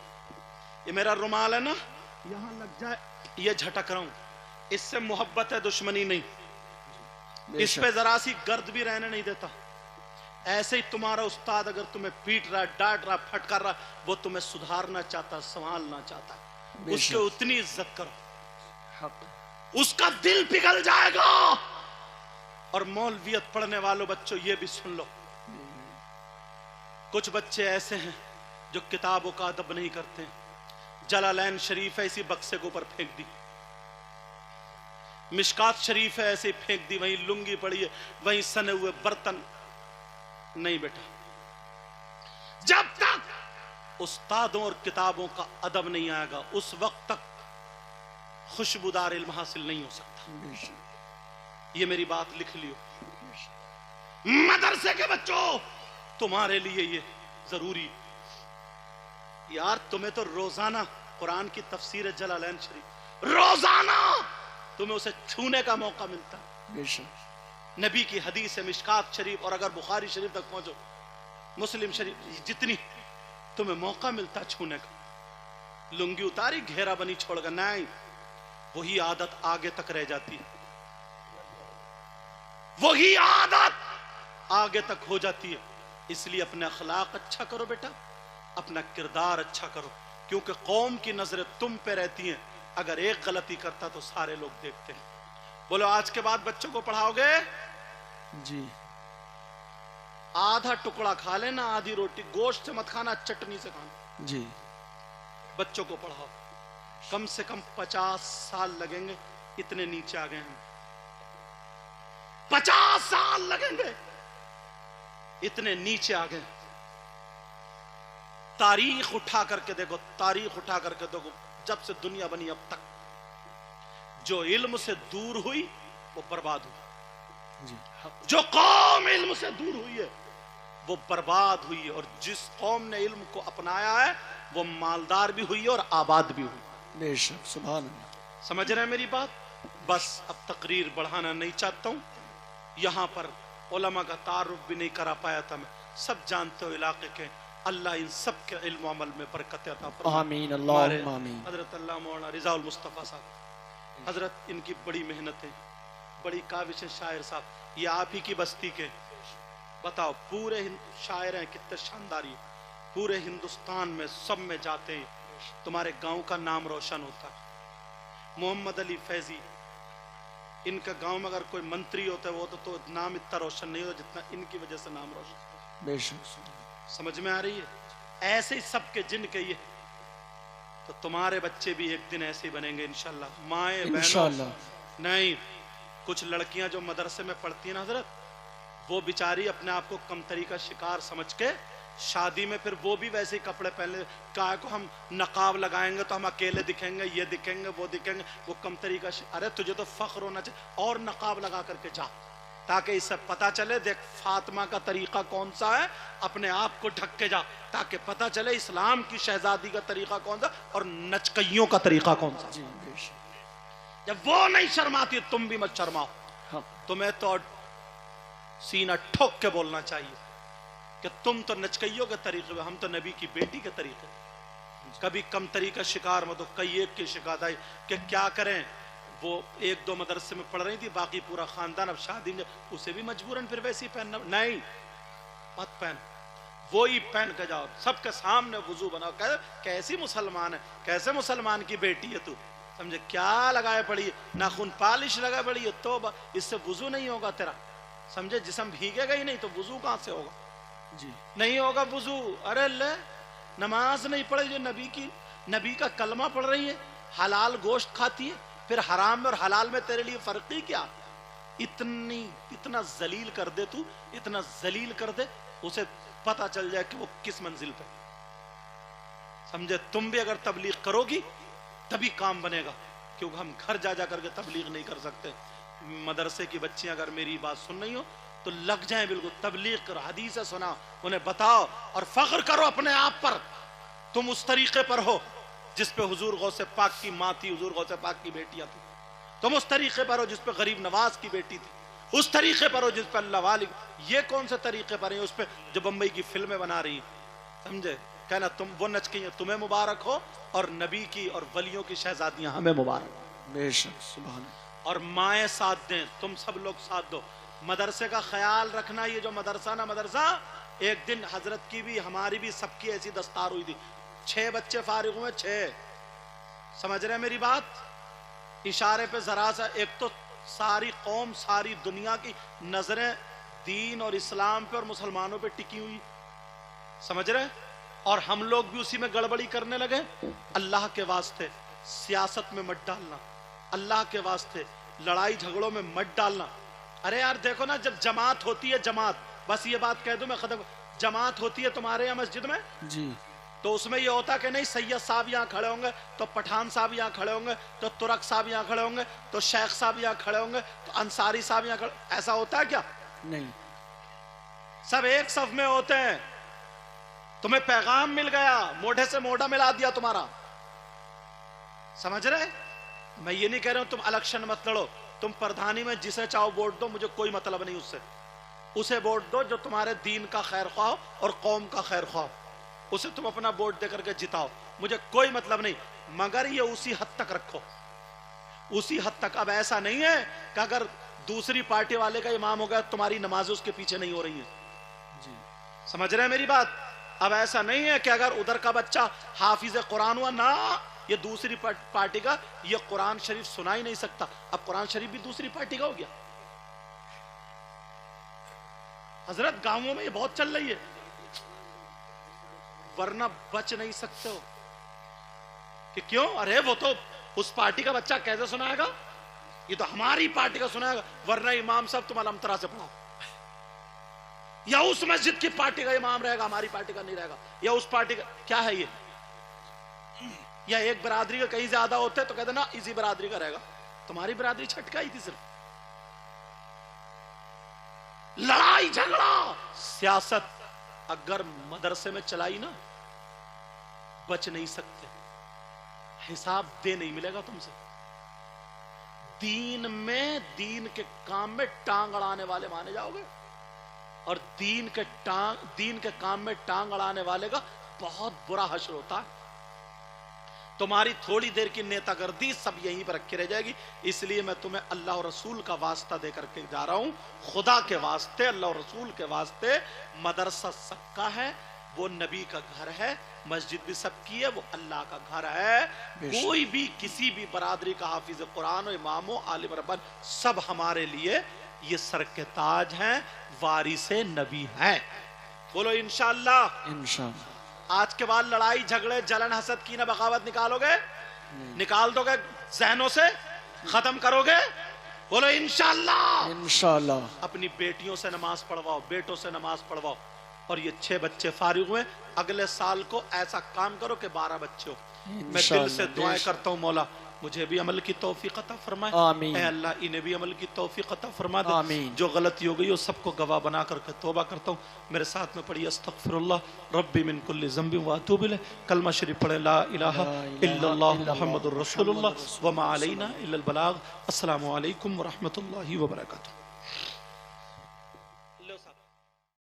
ये मेरा रुमाल है ना, यहां लग जाए, ये झटक रहा हूं, इससे मोहब्बत है, दुश्मनी नहीं। इस पे जरा सी गर्द भी रहने नहीं देता। ऐसे ही तुम्हारा उस्ताद अगर तुम्हें पीट रहा, डांट रहा, फटकार रहा, वो तुम्हें सुधारना चाहता, संभालना चाहता, उसके उतनी इज्जत करो, उसका दिल पिघल जाएगा। और मौलवियत पढ़ने वालों बच्चों, ये भी सुन लो, कुछ बच्चे ऐसे हैं जो किताबों का अदब नहीं करते। जलालैन शरीफ है, इसी बक्से के ऊपर फेंक दी। मिशकात शरीफ है, ऐसे फेंक दी। वहीं लुंगी पड़ी है, वहीं सने हुए बर्तन। नहीं बेटा, जब तक उस्तादों और किताबों का अदब नहीं आएगा, उस वक्त तक खुशबूदार इल्म हासिल नहीं हो सकता। ये मेरी बात लिख लियो। मदरसे के बच्चों, तुम्हारे लिए ये जरूरी। यार तुम्हें तो रोजाना कुरान की तफसीर जलालैन शरीफ, रोजाना तुम्हें उसे छूने का मौका मिलता है। नबी की हदीस है, मिशकात शरीफ, और अगर बुखारी शरीफ तक पहुंचो, मुस्लिम शरीफ, जितनी तुम्हें मौका मिलता छूने का। लुंगी उतारी, घेरा बनी छोड़ कर, नहीं, वही आदत आगे तक रह जाती है, वही आदत आगे तक हो जाती है। इसलिए अपने अखलाक अच्छा करो बेटा, अपना किरदार अच्छा करो, क्योंकि कौम की नजरें तुम पे रहती हैं। अगर एक गलती करता तो सारे लोग देखते हैं। बोलो, आज के बाद बच्चों को पढ़ाओगे जी? आधा टुकड़ा खा लेना, आधी रोटी, गोश्त से मत खाना, चटनी से खाना जी। बच्चों को पढ़ाओ। कम से कम 50 साल लगेंगे, इतने नीचे आ गए हैं। 50 साल लगेंगे, इतने नीचे आ गए। तारीख उठा करके देखो, तारीख उठा करके देखो, जब से दुनिया बनी अब तक जो इल्म से दूर हुई वो बर्बाद हुई। जी जो कौम इल्म से दूर हुई है वो बर्बाद हुई है, और जिस कौम ने इल्म को अपनाया है वो मालदार भी हुई है और आबाद भी हुई। बेशक सुभान अल्लाह। समझ रहे हैं मेरी बात? बस अब तकरीर बढ़ाना नहीं चाहता हूं। यहां पर उलमा का तारुफ भी नहीं करा पाया था मैं। सब जानते हो इलाके के। अल्लाह इन सब के इल्म अमल में बरकत अता फरमाए। आमीन अल्लाहुम्मा आमीन। हजरत अल्लाह मौलाना रिजाउल मुस्तफ़ा साहब, हजरत इनकी बड़ी मेहनत है, बड़ी काविश शायर साहब, ये आप ही की बस्ती के। बताओ पूरे शायर हैं, कितने शानदार ये, पूरे हिंदुस्तान में सब में जाते हैं, तुम्हारे गांव का नाम रोशन होता है। मोहम्मद अली फैजी, इनका गांव में अगर कोई मंत्री होता है वो तो नाम इतना रोशन नहीं होता जितना इनकी वजह से नाम रोशन। बेशक समझ में आ रही है? ऐसे ही सबके जिनके ये, तो तुम्हारे बच्चे भी एक दिन ऐसे ही बनेंगे इंशाल्लाह। माए बहनों इंशाल्लाह। नहीं, कुछ लड़कियां जो मदरसे में पढ़ती हैं ना हजरत, वो बेचारी अपने आप को कमतरी का शिकार समझ के शादी में फिर वो भी वैसे ही कपड़े पहने, काय को हम नकाब लगाएंगे तो हम अकेले दिखेंगे, ये दिखेंगे वो दिखेंगे, वो कमतरी का अरे तुझे तो फख्र होना चाहिए, और नकाब लगा करके जा, ताकि इससे पता चले देख फातिमा का तरीका कौन सा है, अपने आप को ढक के जा, ताकि पता चले इस्लाम की शहजादी का तरीका कौन सा और नचकइयों का तरीका कौन सा। जी बेशक। जब वो नहीं शर्माती तुम भी मत शर्माओ। हाँ तुम्हें तो सीना ठोक के बोलना चाहिए कि तुम तो नचकइयों के तरीके, हम तो नबी की बेटी के तरीके। कभी कम तरीका शिकार मत हो। कई एक की शिकायत आई कि क्या करें, वो एक दो मदरसे में पढ़ रही थी, बाकी पूरा खानदान अब शादी में, उसे भी मजबूरन फिर वैसे ही पहनना। नहीं, मत पहन, वो ही पहन के जाओ, सबके सामने वुजू बनाओ। कैसी मुसलमान है, कैसे मुसलमान की बेटी है तू, समझे? क्या लगाए पड़ी है, नाखून पालिश लगाए पड़ी है, तो इससे वुजू नहीं होगा तेरा, समझे? जिस्म भीगेगा ही नहीं तो वुजू कहां से होगा? जी नहीं होगा वुजू। अरे ले, नमाज नहीं पढ़ी जो नबी का कलमा पढ़ रही है, हलाल गोश्त खाती है, फिर हराम में और हलाल में तेरे लिए फर्क ही क्या? इतना जलील कर दे तू, इतना जलील कर दे, उसे पता चल जाए कि वो किस मंजिल पे, समझे? तुम भी अगर तबलीग करोगी तभी काम बनेगा, क्योंकि हम घर जा जा करके तबलीग नहीं कर सकते। मदरसे की बच्चियां अगर मेरी बात सुन रही हो तो लग जाए बिल्कुल, तबलीग करो, हदीस सुनाओ, उन्हें बताओ और फख्र करो अपने आप पर, तुम उस तरीके पर हो जिस पे हुजूर गौसे पाक की माँ थी, हुजूर गौसे पाक की बेटियां थी। तुम उस तरीके पर हो जिस पे गरीब नवाज की बेटी थी, उस तरीके पर हो जिस पे अल्लाह वाली। ये कौन से तरीके पर है उस पे जो बंबई की फिल्में बना रही, समझे? कहना तुम वो नच के तुम्हें मुबारक हो, और नबी की और वलियों की शहजादियां हमें मुबारक। बेशक सुभान। और माएँ साथ दें, तुम सब लोग साथ दो। मदरसे का ख्याल रखना, ये जो मदरसा ना मदरसा, एक दिन हजरत की भी हमारी भी सबकी ऐसी दस्तार हुई थी, 6 बच्चे फारिग हुए, 6। समझ रहे मेरी बात? इशारे पे जरा सा, एक तो सारी कौम सारी दुनिया की नजरें दीन और इस्लाम पे और मुसलमानों पे टिकी हुई, समझ रहे? और हम लोग भी उसी में गड़बड़ी करने लगे। अल्लाह के वास्ते सियासत में मत डालना, अल्लाह के वास्ते लड़ाई झगड़ों में मत डालना। अरे यार देखो ना, जब जमात होती है, जमात, बस ये बात कह दूं मैं खत्म, जमात होती है तुम्हारे यहाँ मस्जिद में जी, तो उसमें ये होता कि नहीं सैयद साहब यहाँ खड़े होंगे, तो पठान साहब यहाँ खड़े होंगे, तो तुरक साहब यहाँ खड़े होंगे, तो शेख साहब यहाँ खड़े होंगे, तो अंसारी साहब यहाँ खड़े, ऐसा होता है क्या? नहीं, सब एक सफ में होते हैं। तुम्हें पैगाम मिल गया, मोढ़े से मोढ़ा मिला दिया तुम्हारा, समझ रहे? मैं ये नहीं कह रहा हूं तुम इलेक्शन मत लड़ो, तुम प्रधानी में जिसे चाहो वोट दो, मुझे कोई मतलब नहीं उससे। उसे वोट दो जो तुम्हारे दीन का खैर ख्वाह और कौम का खैर ख्वाह, उसे तुम अपना वोट देकर के जिताओ, मुझे कोई मतलब नहीं, मगर ये उसी हद तक रखो, उसी हद तक। अब ऐसा नहीं है कि अगर दूसरी पार्टी वाले का इमाम हो गया तुम्हारी नमाज उसके पीछे नहीं हो रही है जी, समझ रहे हैं मेरी बात? अब ऐसा नहीं है कि अगर उधर का बच्चा हाफिज कुरान हुआ ना, ये दूसरी पार्टी का ये कुरान शरीफ सुना ही नहीं सकता। अब कुरान शरीफ भी दूसरी पार्टी का हो गया। हजरत गांवों में ये बहुत चल रही है, वरना बच नहीं सकते हो कि क्यों? अरे वो तो उस पार्टी का बच्चा कैसे सुनाएगा, ये तो हमारी पार्टी का सुनाएगा, वरना इमाम साहब तुम अलमतरा से पढ़ाओ, या उस मस्जिद की पार्टी का इमाम रहेगा, हमारी पार्टी का नहीं रहेगा, या उस पार्टी का। क्या है ये? या एक बरादरी का कहीं ज्यादा होते तो कहते ना इसी बरादरी का रहेगा, तुम्हारी बरादरी छटकाई थी सिर्फ, लड़ाई झगड़ा सियासत अगर मदरसे में चलाई ना, बच नहीं सकते, हिसाब दे नहीं मिलेगा तुमसे। दीन में, दीन के काम में टांग अड़ाने वाले माने जाओगे, और दीन के काम में टांग अड़ाने वाले का बहुत बुरा हश्र होता है। तुम्हारी थोड़ी देर की नेतागर्दी सब यहीं पर रखी रह जाएगी। इसलिए मैं तुम्हें अल्लाह और रसूल का वास्ता दे करके जा रहा हूं, खुदा के वास्ते, अल्लाह और रसूल के वास्ते। मदरसा सबका है, वो नबी का घर है, मस्जिद भी सबकी है, वो अल्लाह का घर है। कोई भी किसी भी बरादरी का हाफिज कुरान, इमामो, आलिम रब्बान, सब हमारे लिए ये सर के ताज हैं, वारिसे नबी हैं। बोलो इंशाअल्लाह। इंशाअल्लाह। आज के बाद लड़ाई झगड़े जलन हसद की ना बगावत निकालोगे, निकाल दोगे जहनों से, खत्म करोगे। बोलो इंशाअल्लाह। इंशाअल्लाह। अपनी बेटियों से नमाज पढ़वाओ, बेटों से नमाज पढ़वाओ। और ये 6 बच्चे फारिग हुए, अगले साल को ऐसा काम करो कि 12 बच्चे हो। मैं दिल से दुआएं करता हूँ, मौला मुझे भी अमल की तौफीक अता फरमाए। आमीन। ऐ अल्लाह इन्हें भी अमल की तौफीक अता फरमा दे। आमीन। जो गलती हो गई हो सबको गवाह बना करके तौबा करता हूँ। मेरे साथ में पढ़िए अस्तगफिरुल्लाह रब्बी मिन कुल्ली ज़ंबि व अतूबु इलैह। कलमा शरीफ पढ़े ला इलाहा इल्लल्लाह मुहम्मदुर रसूलुल्लाह व मा अलैना इल्लल बलाग। अस्सलामु अलैकुम व रहमतुल्लाहि व बरकातुहू।